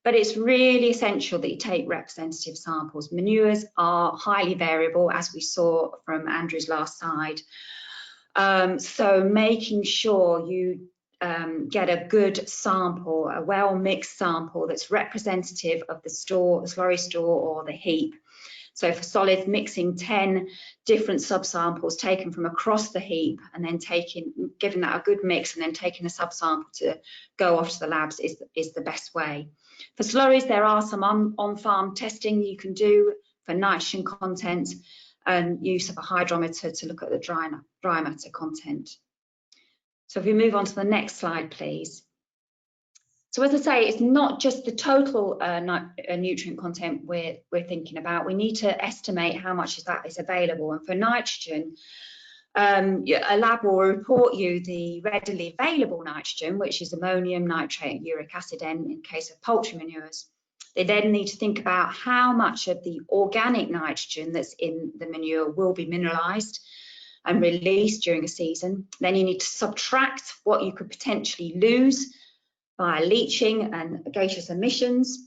But it's really essential that you take representative samples. Manures are highly variable, as we saw from Andrew's last slide. So making sure you get a good sample, a well-mixed sample that's representative of the store, the slurry store or the heap. So for solids, mixing 10 different subsamples taken from across the heap and then giving that a good mix and then taking a subsample to go off to the labs is the best way. For slurries, there are some on-farm testing you can do for nitrogen content and use of a hydrometer to look at the dry matter content. So if we move on to the next slide, please. So as I say, it's not just the total nutrient content we're thinking about. We need to estimate how much of that is available. And for nitrogen, a lab will report you the readily available nitrogen, which is ammonium, nitrate, and uric acid N in case of poultry manures. They then need to think about how much of the organic nitrogen that's in the manure will be mineralised and released during a season. Then you need to subtract what you could potentially lose via leaching and gaseous emissions,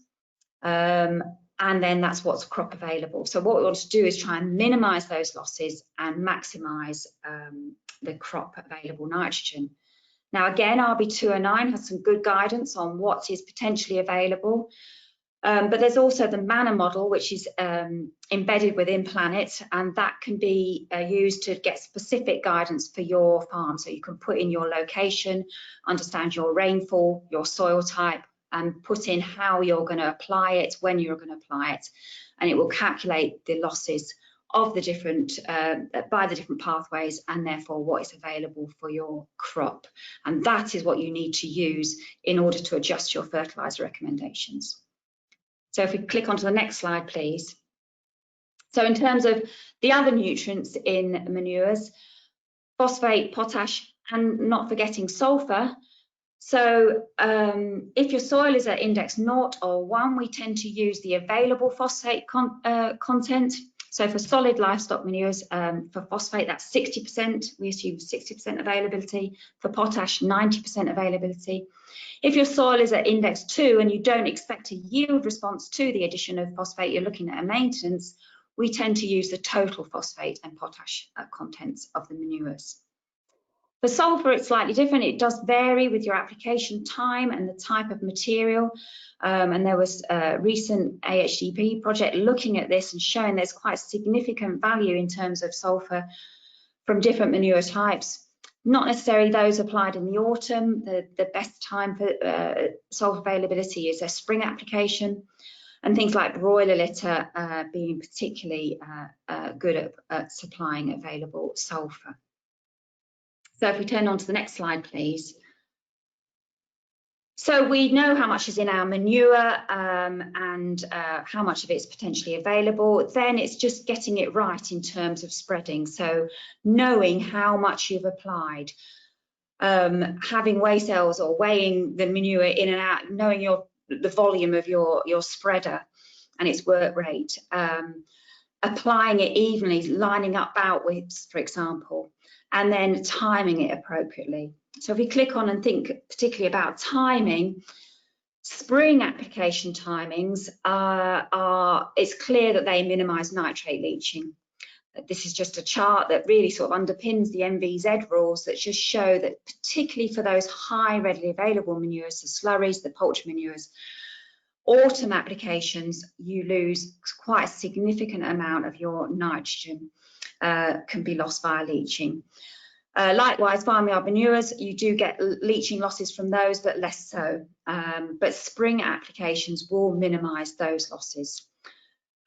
and then that's what's crop available. So what we want to do is try and minimise those losses and maximise the crop available nitrogen. Now again, RB209 has some good guidance on what is potentially available, but there's also the manure model, which is embedded within Planet, and that can be used to get specific guidance for your farm. So you can put in your location, understand your rainfall, your soil type, and put in how you're going to apply it, when you're going to apply it, and it will calculate the losses of the different by the different pathways, and therefore what is available for your crop. And that is what you need to use in order to adjust your fertiliser recommendations. So if we click onto the next slide, please. So in terms of the other nutrients in manures, phosphate, potash, and not forgetting sulfur. So if your soil is at index 0 or 1, we tend to use the available phosphate content. So for solid livestock manures, for phosphate, that's 60%. We assume 60% availability. For potash, 90% availability. If your soil is at index 2 and you don't expect a yield response to the addition of phosphate, you're looking at a maintenance, we tend to use the total phosphate and potash contents of the manures. For sulfur, it's slightly different. It does vary with your application time and the type of material. And there was a recent AHDB project looking at this and showing there's quite significant value in terms of sulfur from different manure types. Not necessarily those applied in the autumn. The best time for sulfur availability is a spring application, and things like broiler litter being particularly good at supplying available sulfur. So if we turn on to the next slide, please. So we know how much is in our manure and how much of it's potentially available. Then it's just getting it right in terms of spreading. So knowing how much you've applied, having weigh cells or weighing the manure in and out, knowing the volume of your spreader and its work rate, applying it evenly, lining up bout widths, for example, and then timing it appropriately. So if we click on and think particularly about timing, spring application timings it's clear that they minimise nitrate leaching. This is just a chart that really sort of underpins the MVZ rules that just show that particularly for those high readily available manures, the slurries, the poultry manures, autumn applications, you lose quite a significant amount of your nitrogen, can be lost via leaching. Likewise, farmyard manures, you do get leaching losses from those, but less so. But spring applications will minimise those losses.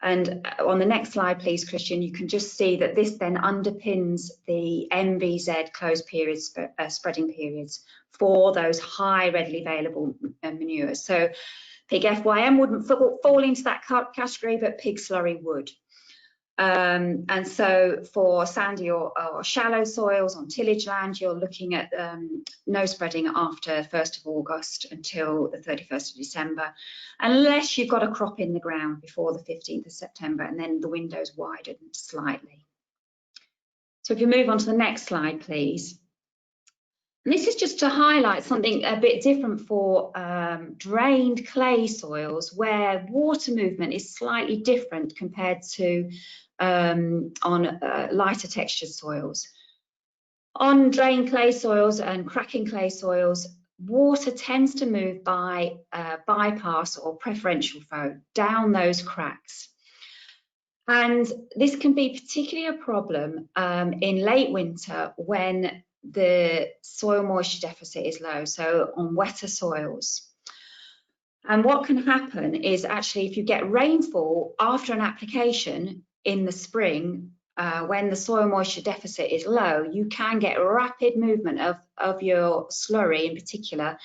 And on the next slide, please, Christian, you can just see that this then underpins the MVZ closed periods, spreading periods for those high readily available manures. So pig FYM wouldn't fall into that category, but pig slurry would. And so for sandy or shallow soils on tillage land, you're looking at no spreading after 1st of August until the 31st of December, unless you've got a crop in the ground before the 15th of September, and then the window's widened slightly. So if you move on to the next slide, please. And this is just to highlight something a bit different for drained clay soils, where water movement is slightly different compared to on lighter textured soils. On drained clay soils and cracking clay soils, water tends to move by bypass or preferential flow down those cracks. And this can be particularly a problem in late winter when the soil moisture deficit is low, so on wetter soils. And what can happen is actually if you get rainfall after an application in the spring, when the soil moisture deficit is low, you can get rapid movement of your slurry in particular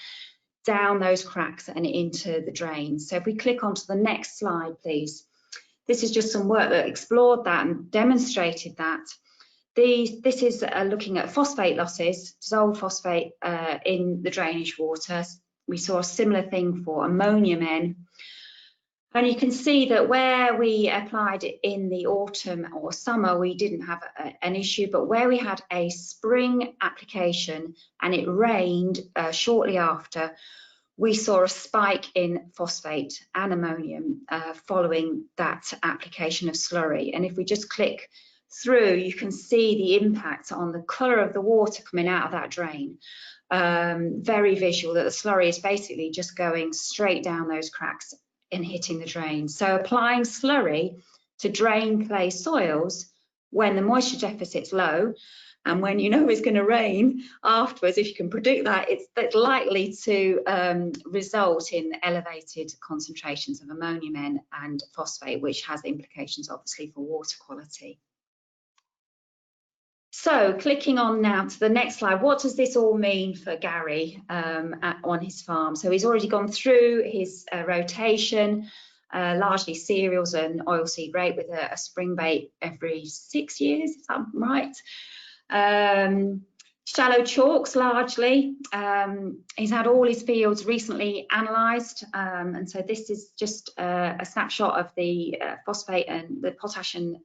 down those cracks and into the drains. So if we click onto the next slide, please. This is just some work that explored that and demonstrated that. This is looking at phosphate losses, dissolved phosphate in the drainage water. We saw a similar thing for ammonia men. And you can see that where we applied it in the autumn or summer, we didn't have an issue, but where we had a spring application and it rained shortly after, we saw a spike in phosphate and ammonium following that application of slurry. And if we just click through, you can see the impact on the colour of the water coming out of that drain. Very visual, that the slurry is basically just going straight down those cracks and hitting the drain. So applying slurry to drain clay soils when the moisture deficit's low and when you know it's going to rain afterwards, if you can predict that, it's likely to result in elevated concentrations of ammonium N and phosphate, which has implications obviously for water quality. So clicking on now to the next slide, what does this all mean for Gary on his farm? So he's already gone through his rotation, largely cereals and oilseed rape with a spring bait every 6 years, is that right? Shallow chalks largely. He's had all his fields recently analysed, and so this is just a snapshot of the phosphate and the potash and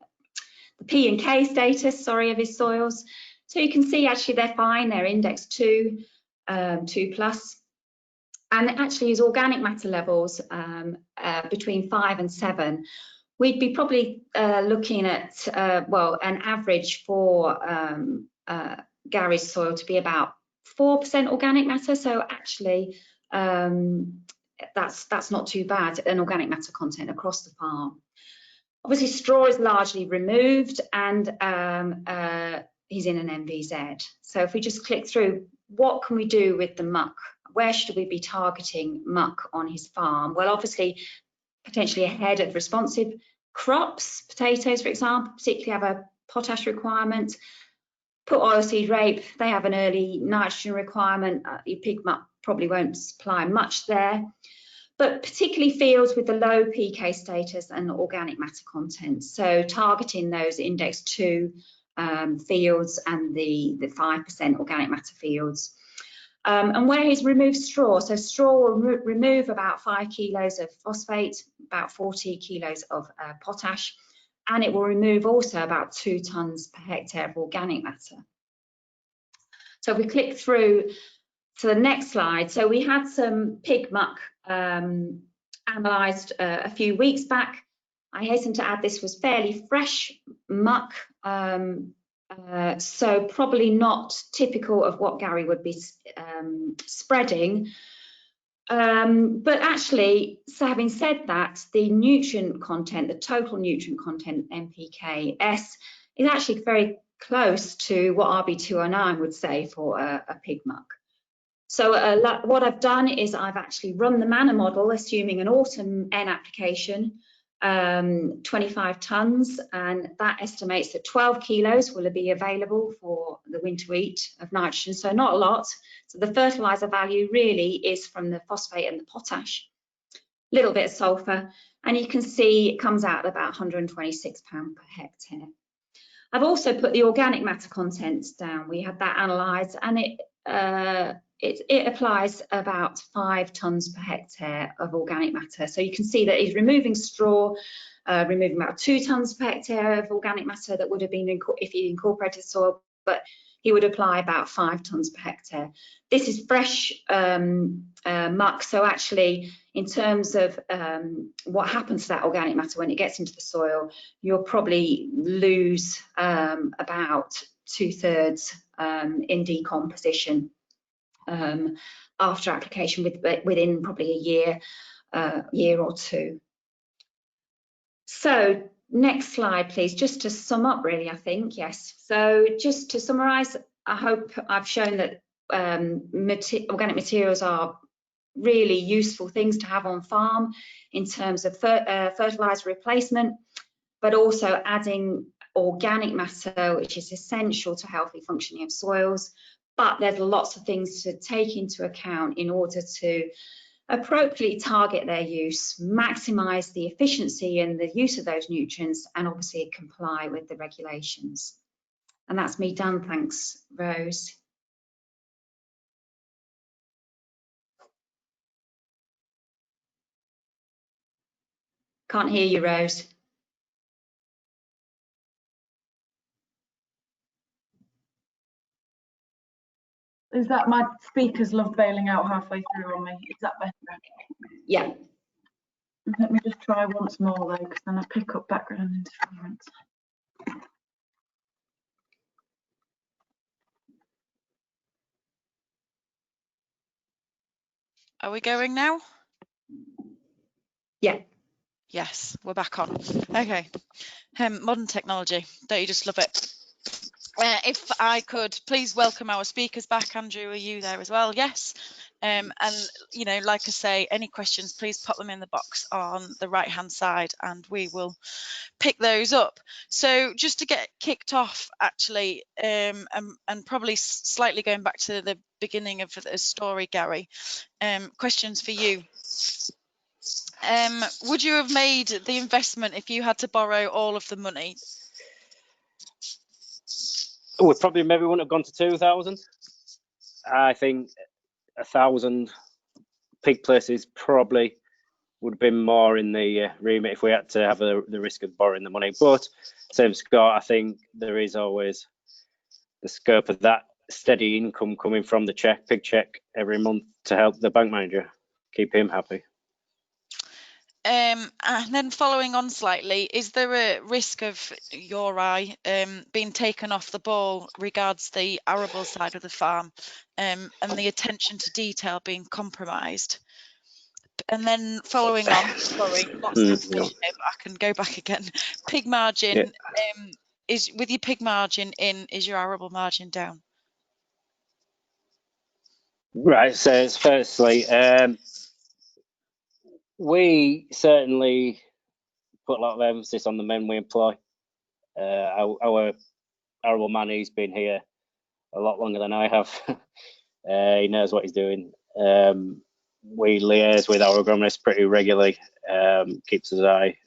the P and K status, sorry, of his soils. So you can see actually they're fine, they're index 2, 2+. And actually his organic matter levels between 5 and 7. We'd be probably looking at, well, an average for Gary's soil to be about 4% organic matter. So actually that's not too bad, an organic matter content across the farm. Obviously, straw is largely removed and he's in an MVZ. So if we just click through, what can we do with the muck? Where should we be targeting muck on his farm? Well, obviously, potentially ahead of responsive crops, potatoes, for example, particularly have a potash requirement. Put oilseed rape, they have an early nitrogen requirement. Your pig muck probably won't supply much there. But particularly fields with the low PK status and organic matter content. So targeting those index 2 fields and the 5% organic matter fields. And where he's removed straw, so straw will remove about 5 kilos of phosphate, about 40 kilos of potash, and it will remove also about 2 tons per hectare of organic matter. So we click through to the next slide. So we had some pig muck analysed a few weeks back. I hasten to add this was fairly fresh muck, so probably not typical of what Gary would be spreading. But actually, so having said that, the nutrient content, the total nutrient content, NPK-S, is actually very close to what RB209 would say for a pig muck. So what I've done is I've actually run the manure model, assuming an autumn N application, 25 tonnes, and that estimates that 12 kilos will be available for the winter wheat of nitrogen, so not a lot. So the fertiliser value really is from the phosphate and the potash, a little bit of sulphur, and you can see it comes out at about £126 per hectare. I've also put the organic matter content down. We had that analysed, and it applies about 5 tonnes per hectare of organic matter. So you can see that he's removing straw, removing about 2 tonnes per hectare of organic matter that would have been if he incorporated soil, but he would apply about 5 tonnes per hectare. This is fresh muck, so actually in terms of what happens to that organic matter when it gets into the soil, you'll probably lose about 2/3 in decomposition after application within probably a year or two. So next slide, please, just to sum up really, I think, yes. So just to summarise, I hope I've shown that organic materials are really useful things to have on farm in terms of fertiliser replacement, but also adding organic matter, which is essential to healthy functioning of soils. But there's lots of things to take into account in order to appropriately target their use, maximise the efficiency and the use of those nutrients, and obviously comply with the regulations. And that's me done. Thanks, Rose. Can't hear you, Rose. Is that my speakers love bailing out halfway through on me? Is that better? Yeah. Let me just try once more though, because then I pick up background interference. Are we going now? Yeah. Yes, we're back on. Okay. Modern technology. Don't you just love it? If I could please welcome our speakers back. Andrew, are you there as well? Yes. And you know, like I say, any questions, please pop them in the box on the right hand side and we will pick those up. So just to get kicked off actually, and probably slightly going back to the beginning of the story, Gary, questions for you. Would you have made the investment if you had to borrow all of the money? We probably maybe wouldn't have gone to 2,000. I think 1,000 pig places probably would have been more in the remit if we had to have the risk of borrowing the money. But same Scott, I think there is always the scope of that steady income coming from the pig check every month to help the bank manager keep him happy. And then following on slightly, is there a risk of your eye being taken off the ball regards the arable side of the farm and the attention to detail being compromised? And then following on, sorry, lots of information here, but I can go back again. Pig margin, is with your pig margin in, is your arable margin down? Right, so firstly, we certainly put a lot of emphasis on the men we employ. Our arable man, he's been here a lot longer than I have. He knows what he's doing. We liaise with our agronomist pretty regularly, keeps his eye.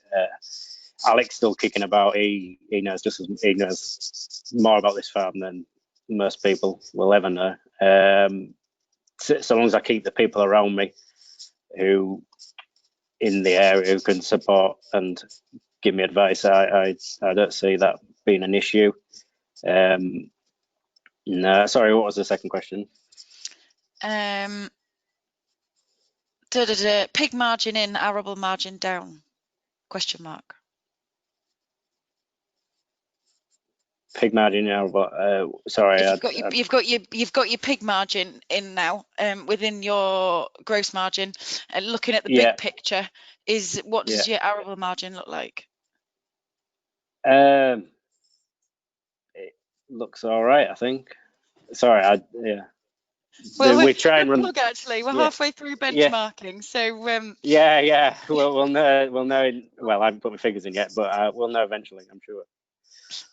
Alex still kicking about. He knows he knows more about this farm than most people will ever know. So long as I keep the people around me who in the area who can support and give me advice, I don't see that being an issue. No, sorry, what was the second question? Pig margin in, arable margin down? Question mark. Pig margin in arable. Sorry, You've got your pig margin in now within your gross margin, and looking at the big picture, what does your arable margin look like? It looks all right, I think. Sorry, Well, we try and run. Look, actually, we're halfway through benchmarking, so We'll know. Well, I haven't put my figures in yet, but we'll know eventually, I'm sure.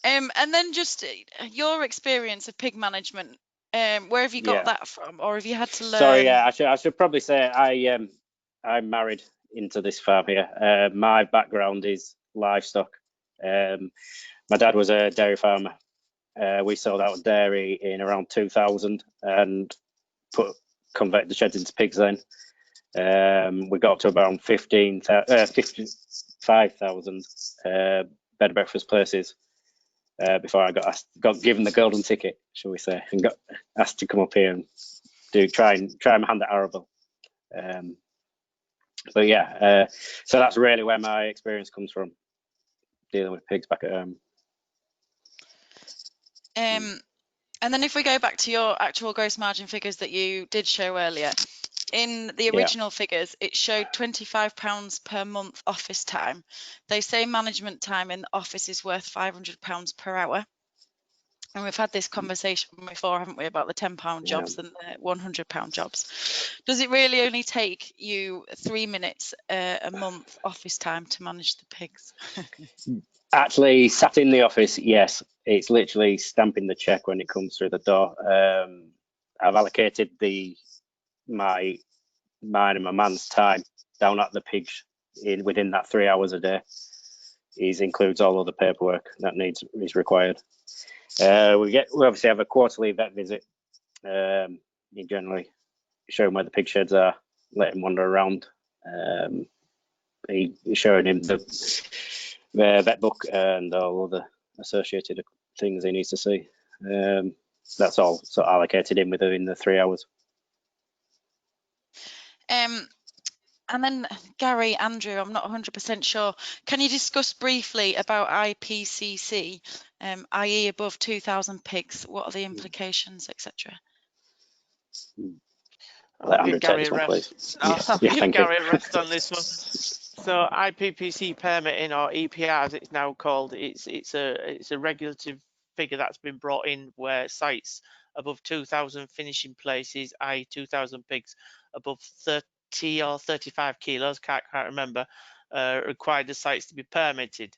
And then just your experience of pig management. Where have you got that from, or have you had to learn? Sorry, I should probably say I'm married into this farm here. My background is livestock. My dad was a dairy farmer. We sold out dairy in around 2000 and converted the sheds into pigs then. We got up to around 55,000 bed and breakfast places before I got given the golden ticket, shall we say, and got asked to come up here and try my hand at arable. But yeah, so that's really where my experience comes from, dealing with pigs back at home. And then if we go back to your actual gross margin figures that you did show earlier, in the original figures, it showed £25 per month office time. They say management time in the office is worth £500 per hour. And we've had this conversation before, haven't we, about the £10 jobs and the £100 jobs. Does it really only take you 3 minutes a month office time to manage the pigs? Actually, sat in the office, yes. It's literally stamping the check when it comes through the door. I've allocated mine and my man's time down at the pigs within that 3 hours a day. It includes all of the paperwork that is required. We obviously have a quarterly vet visit. You generally show him where the pig sheds are, let him wander around. Showing him the vet book and all of the associated things he needs to see. That's all sort of allocated in within the 3 hours. And then Gary, Andrew, I'm not 100% sure. Can you discuss briefly about IPCC, i.e. above 2,000 pigs? What are the implications, etc.? I'll give Gary a rest. I'll give Gary a rest on this one. So IPPC permitting, or EPR as it's now called, it's a regulative figure that's been brought in where sites above 2,000 finishing places, i.e. 2,000 pigs above 30 or 35 kilos, can't remember, required the sites to be permitted.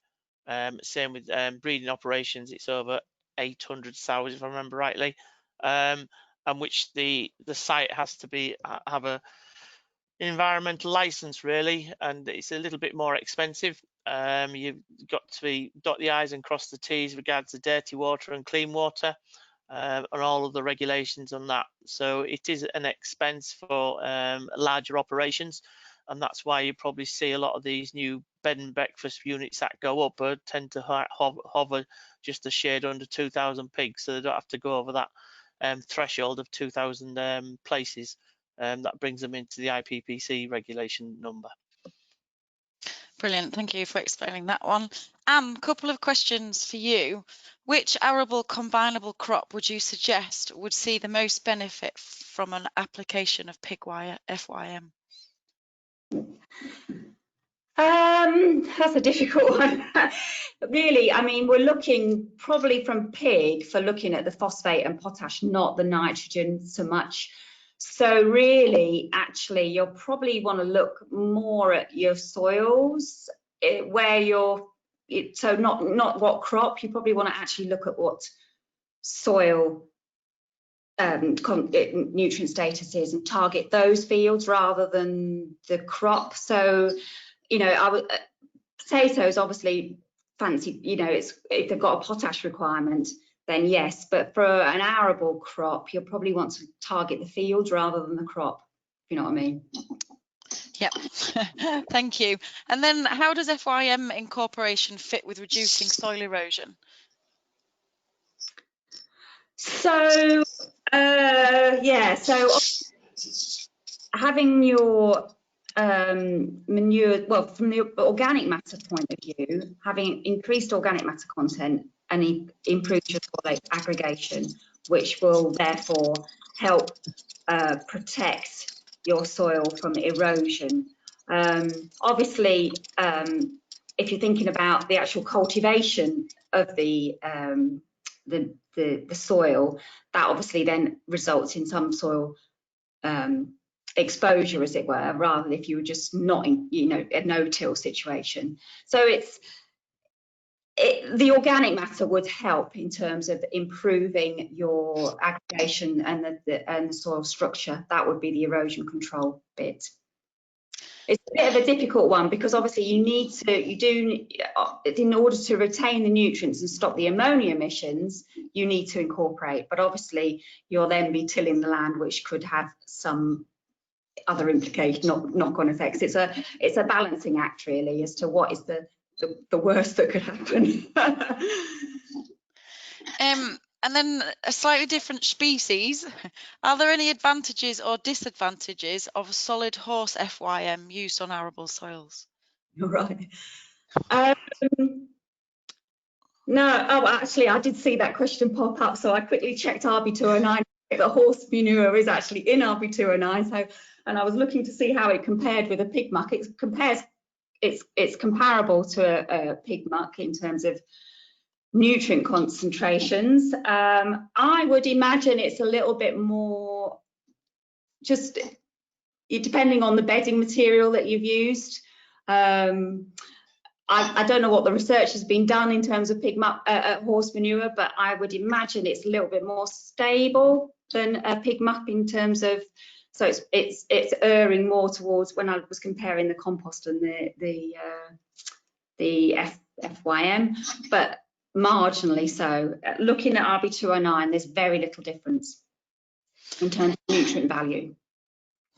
Same with breeding operations, it's over 800 sows if I remember rightly, and which the site has to have a environmental license really, and it's a little bit more expensive. You've got to dot the I's and cross the T's regards to dirty water and clean water, and all of the regulations on that. So it is an expense for larger operations, and that's why you probably see a lot of these new bed and breakfast units that go up tend to hover just a shade under 2,000 pigs, so they don't have to go over that threshold of 2,000 places. That brings them into the IPPC regulation number. Brilliant, thank you for explaining that one. Anne, a couple of questions for you. Which arable combinable crop would you suggest would see the most benefit from an application of pig wire FYM? That's a difficult one. Really, I mean, we're looking probably from pig for looking at the phosphate and potash, not the nitrogen so much. So really, actually, you'll probably want to look more at your soils, so not what crop. You probably want to actually look at what soil nutrient status is and target those fields rather than the crop. So, you know, potatoes obviously fancy, you know, if they've got a potash requirement, then yes, but for an arable crop, you'll probably want to target the field rather than the crop, if you know what I mean. Yep, thank you. And then how does FYM incorporation fit with reducing soil erosion? So yeah, so having your manure, well, from the organic matter point of view, having increased organic matter content and improved your soil aggregation, which will therefore help protect your soil from erosion. Obviously, if you're thinking about the actual cultivation of the soil, that obviously then results in some soil exposure, as it were, rather than if you were just not in, you know, a no-till situation. So the organic matter would help in terms of improving your aggregation and the soil structure. That would be the erosion control bit. It's a bit of a difficult one because obviously you do, in order to retain the nutrients and stop the ammonia emissions, you need to incorporate, but obviously you'll then be tilling the land, which could have some other implications, knock-on effects. It's a balancing act really as to what is the worst that could happen. And then a slightly different species. Are there any advantages or disadvantages of solid horse FYM used on arable soils? Right. No, oh, actually, I did see that question pop up, so I quickly checked RB209. The horse manure is actually in RB209, so, and I was looking to see how it compared with a pig muck. It's comparable to a pig muck in terms of nutrient concentrations. I would imagine it's a little bit more, just depending on the bedding material that you've used. I don't know what the research has been done in terms of pig muck, horse manure, but I would imagine it's a little bit more stable than a pig muck in terms of, so it's erring more towards, when I was comparing the compost and the FYM, but marginally so. Looking at RB209, there's very little difference in terms of nutrient value.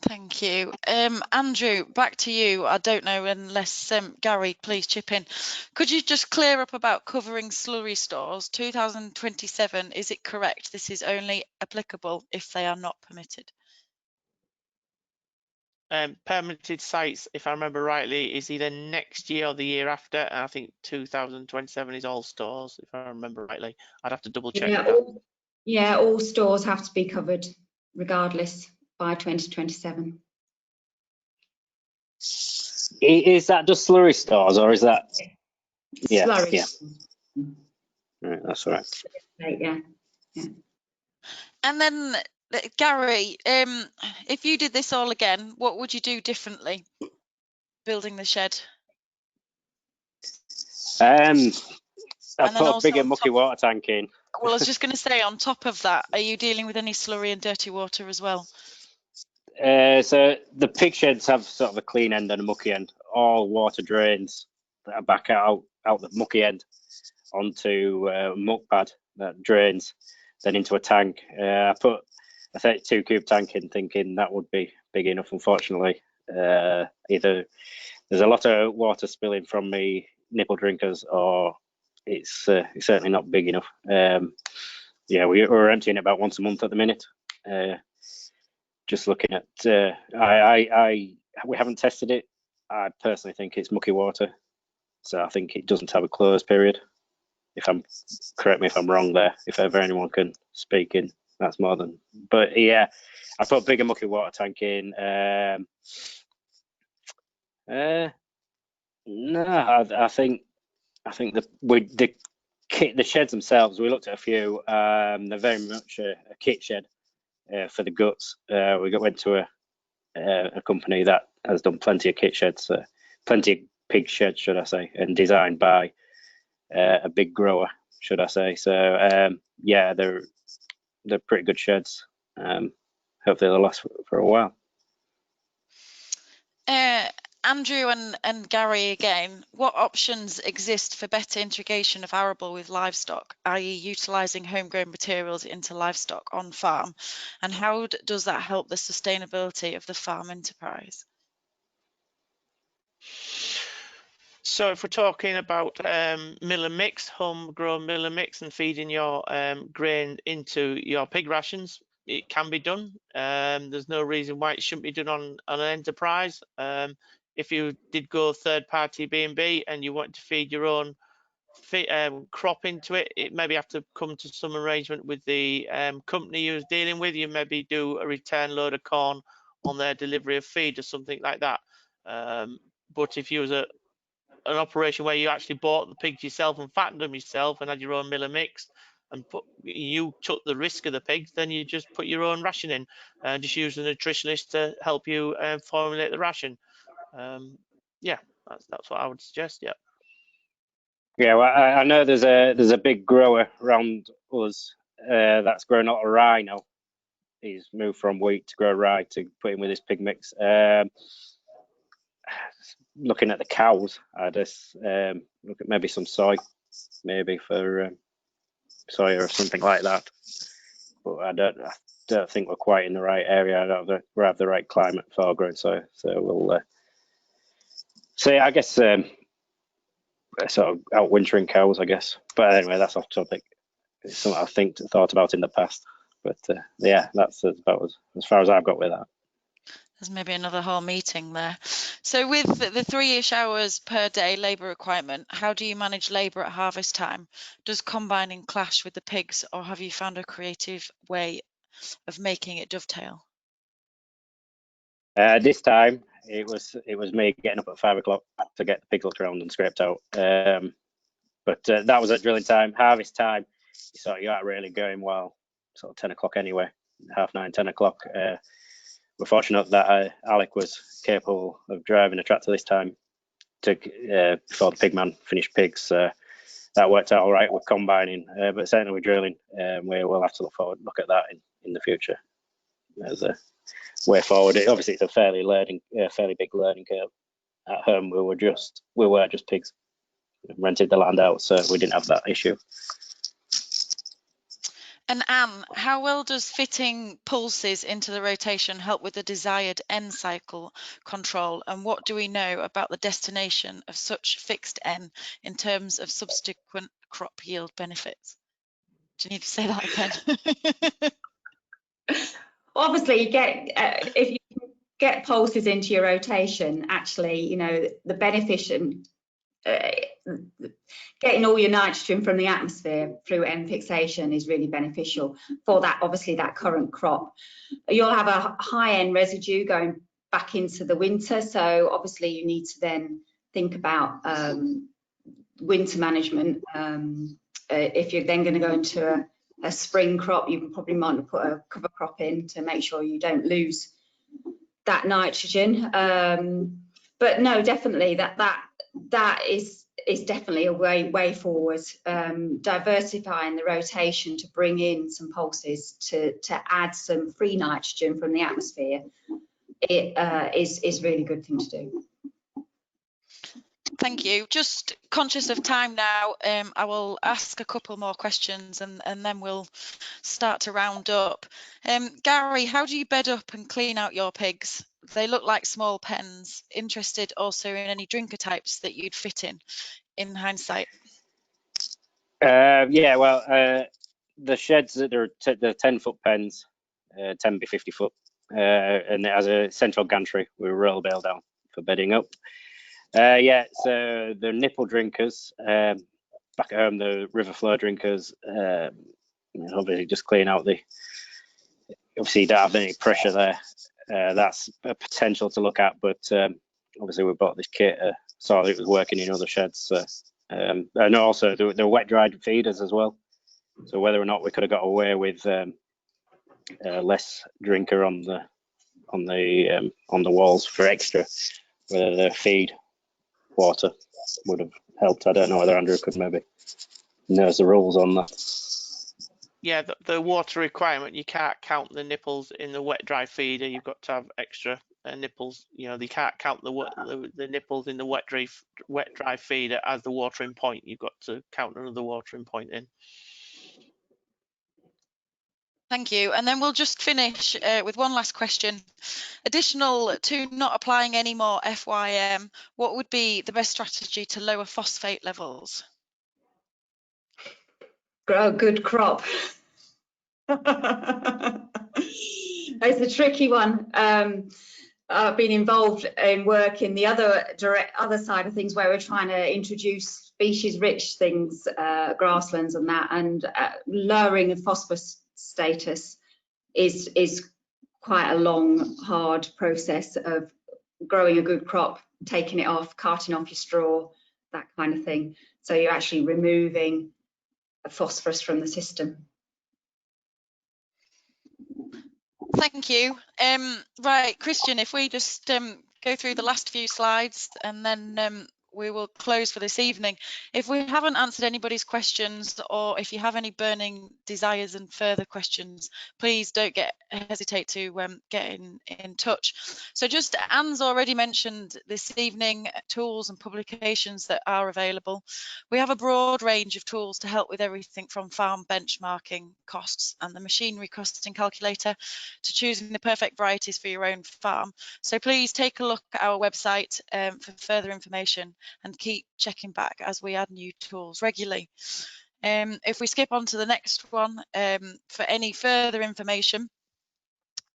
Thank you. Andrew, back to you. I don't know, unless Gary, please chip in. Could you just clear up about covering slurry stores? 2027, is it correct? This is only applicable if they are not permitted. Permitted sites, if I remember rightly, is either next year or the year after. And I think 2027 is all stores, if I remember rightly. I'd have to double check. Yeah, all stores have to be covered regardless by 2027. Is that just slurry stores, or is that? Yeah, slurry. Yeah. Right, that's right. Yeah. And then, Gary, if you did this all again, what would you do differently building the shed? I'd put a bigger mucky water tank in. Well, I was just going to say, on top of that, are you dealing with any slurry and dirty water as well? So the pig sheds have sort of a clean end and a mucky end. All water drains that are back out the mucky end onto a muck pad that drains then into a tank. I put a 32 cube tank in, thinking that would be big enough. Unfortunately, either there's a lot of water spilling from me nipple drinkers, or it's certainly not big enough. Yeah, we're emptying it about once a month at the minute. Just looking at, we haven't tested it. I personally think it's mucky water, so I think it doesn't have a close period. Correct me if I'm wrong there. If ever anyone can speak in, that's more than. But yeah, I put a bigger mucky water tank in. No, I think the sheds themselves. We looked at a few. They're very much a kit shed for the guts. We went to a company that has done plenty of kit sheds, plenty of pig sheds, should I say, and designed by a big grower, should I say. So yeah, they're pretty good sheds. Hopefully they'll last for a while. Andrew and Gary again, what options exist for better integration of arable with livestock, i.e. utilising homegrown materials into livestock on farm, and how does that help the sustainability of the farm enterprise? So if we're talking about miller mix, homegrown miller mix, and feeding your grain into your pig rations, it can be done. There's no reason why it shouldn't be done on an enterprise. If you did go third-party B&B and you want to feed your own crop into it, it maybe have to come to some arrangement with the company you're dealing with. You maybe do a return load of corn on their delivery of feed or something like that. But if you was an operation where you actually bought the pigs yourself and fattened them yourself and had your own miller mix, and you took the risk of the pigs, then you just put your own ration in and just use a nutritionist to help you formulate the ration. Yeah, that's what I would suggest. Yeah. Yeah, well, I know there's a big grower around us that's growing a lot of rye now. He's moved from wheat to grow rye to put in with his pig mix. Looking at the cows, I just look at maybe some soy, maybe for soya or something like that. But I don't think we're quite in the right area. I don't have the right climate for growing soya. So we'll see. I guess sort of outwintering cows, I guess. But anyway, that's off topic. It's something I thought about in the past. But yeah, that's about as far as I've got with that. There's maybe another whole meeting there. So with the 3-ish hours per day labour requirement, how do you manage labour at harvest time? Does combining clash with the pigs, or have you found a creative way of making it dovetail? This time it was me getting up at 5 o'clock to get the pigs looked around and scraped out. But that was at drilling time. Harvest time, you are really going well, sort of 10 o'clock anyway, 9:30, 10 o'clock. We're fortunate that Alec was capable of driving a tractor this time before the pig man finished pigs. That worked out all right with combining, but certainly with drilling, we'll have to look at that in the future as a way forward. Obviously, it's a fairly big learning curve. At home, we were just pigs. We rented the land out, so we didn't have that issue. And Anne, how well does fitting pulses into the rotation help with the desired end cycle control? And what do we know about the destination of such fixed N in terms of subsequent crop yield benefits? Do you need to say that again? Obviously, if you get pulses into your rotation, actually, the beneficent getting all your nitrogen from the atmosphere through N fixation is really beneficial for that. Obviously, that current crop, you'll have a high N residue going back into the winter. So obviously, you need to then think about winter management. If you're then going to go into a spring crop, you probably might put a cover crop in to make sure you don't lose that nitrogen. But no, definitely that is definitely a way forward. Diversifying the rotation to bring in some pulses to add some free nitrogen from the atmosphere, it is really good thing to do. Thank you. Just conscious of time now, I will ask a couple more questions and then we'll start to round up. Gary, how do you bed up and clean out your pigs? They look like small pens. Interested also in any drinker types that you'd fit in hindsight. Yeah, well, the sheds, they're 10-foot pens, 10 by 50 foot, and it has a central gantry with a roll bale down for bedding up. Yeah, so the nipple drinkers, back at home, the river flow drinkers, obviously just clean out obviously you don't have any pressure there. That's a potential to look at, but obviously we bought this kit, saw that it was working in other sheds. So, and also the wet dried feeders as well. So whether or not we could have got away with less drinker on the walls for extra, whether the feed water would have helped. I don't know whether Andrew could maybe knows the rules on that. Yeah, the water requirement, you can't count the nipples in the wet dry feeder. You've got to have extra nipples. They can't count the nipples in the wet dry feeder as the watering point. You've got to count another watering point in. Thank you. And then we'll just finish with one last question. Additional to not applying any more FYM, what would be the best strategy to lower phosphate levels? Grow a good crop. It's a tricky one. I've been involved in work in the other side of things where we're trying to introduce species-rich things, grasslands and that, and lowering of phosphorus status is quite a long, hard process of growing a good crop, taking it off, carting off your straw, that kind of thing. So you're actually removing phosphorus from the system. Thank you. Right, Christian, if we just go through the last few slides and then we will close for this evening. If we haven't answered anybody's questions, or if you have any burning desires and further questions, please don't hesitate to get in touch. So just Anne's already mentioned this evening tools and publications that are available. We have a broad range of tools to help with everything from farm benchmarking costs and the machinery costing calculator to choosing the perfect varieties for your own farm. So please take a look at our website for further information, and keep checking back as we add new tools regularly. If we skip on to the next one, for any further information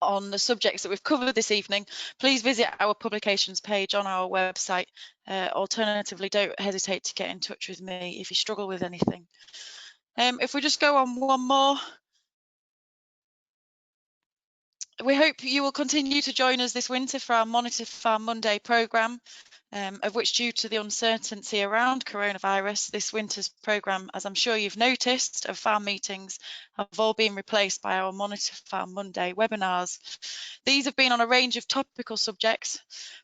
on the subjects that we've covered this evening, please visit our publications page on our website. Alternatively, don't hesitate to get in touch with me if you struggle with anything. If we just go on one more. We hope you will continue to join us this winter for our Monitor Farm Monday programme, of which, due to the uncertainty around coronavirus, this winter's programme, as I'm sure you've noticed, of farm meetings have all been replaced by our Monitor Farm Monday webinars. These have been on a range of topical subjects.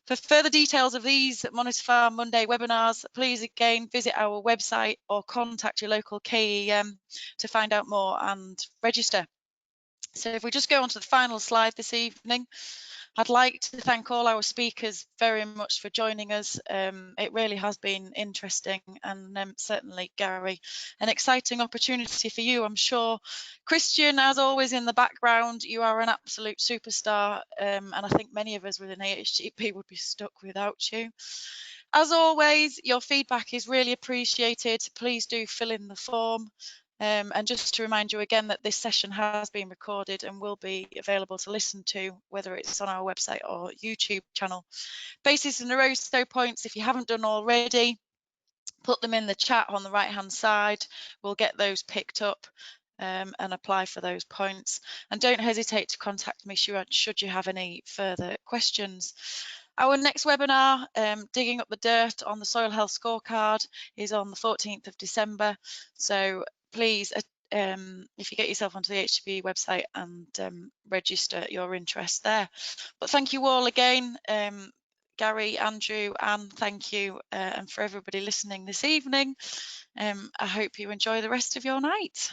For further details of these Monitor Farm Monday webinars, please again visit our website or contact your local KEM to find out more and register. So if we just go on to the final slide this evening, I'd like to thank all our speakers very much for joining us. It really has been interesting, and certainly, Gary, an exciting opportunity for you, I'm sure. Christian, as always in the background, you are an absolute superstar, and I think many of us within AHDB would be stuck without you. As always, your feedback is really appreciated. Please do fill in the form. And just to remind you again that this session has been recorded and will be available to listen to, whether it's on our website or YouTube channel. Basis and Rosto points, if you haven't done already, put them in the chat on the right hand side. We'll get those picked up and apply for those points. And don't hesitate to contact me should you have any further questions. Our next webinar, Digging Up the Dirt on the Soil Health Scorecard, is on the 14th of December. So please, if you get yourself onto the AHDB website and register your interest there. But thank you all again. Gary, Andrew, Anne, thank you, and for everybody listening this evening. I hope you enjoy the rest of your night.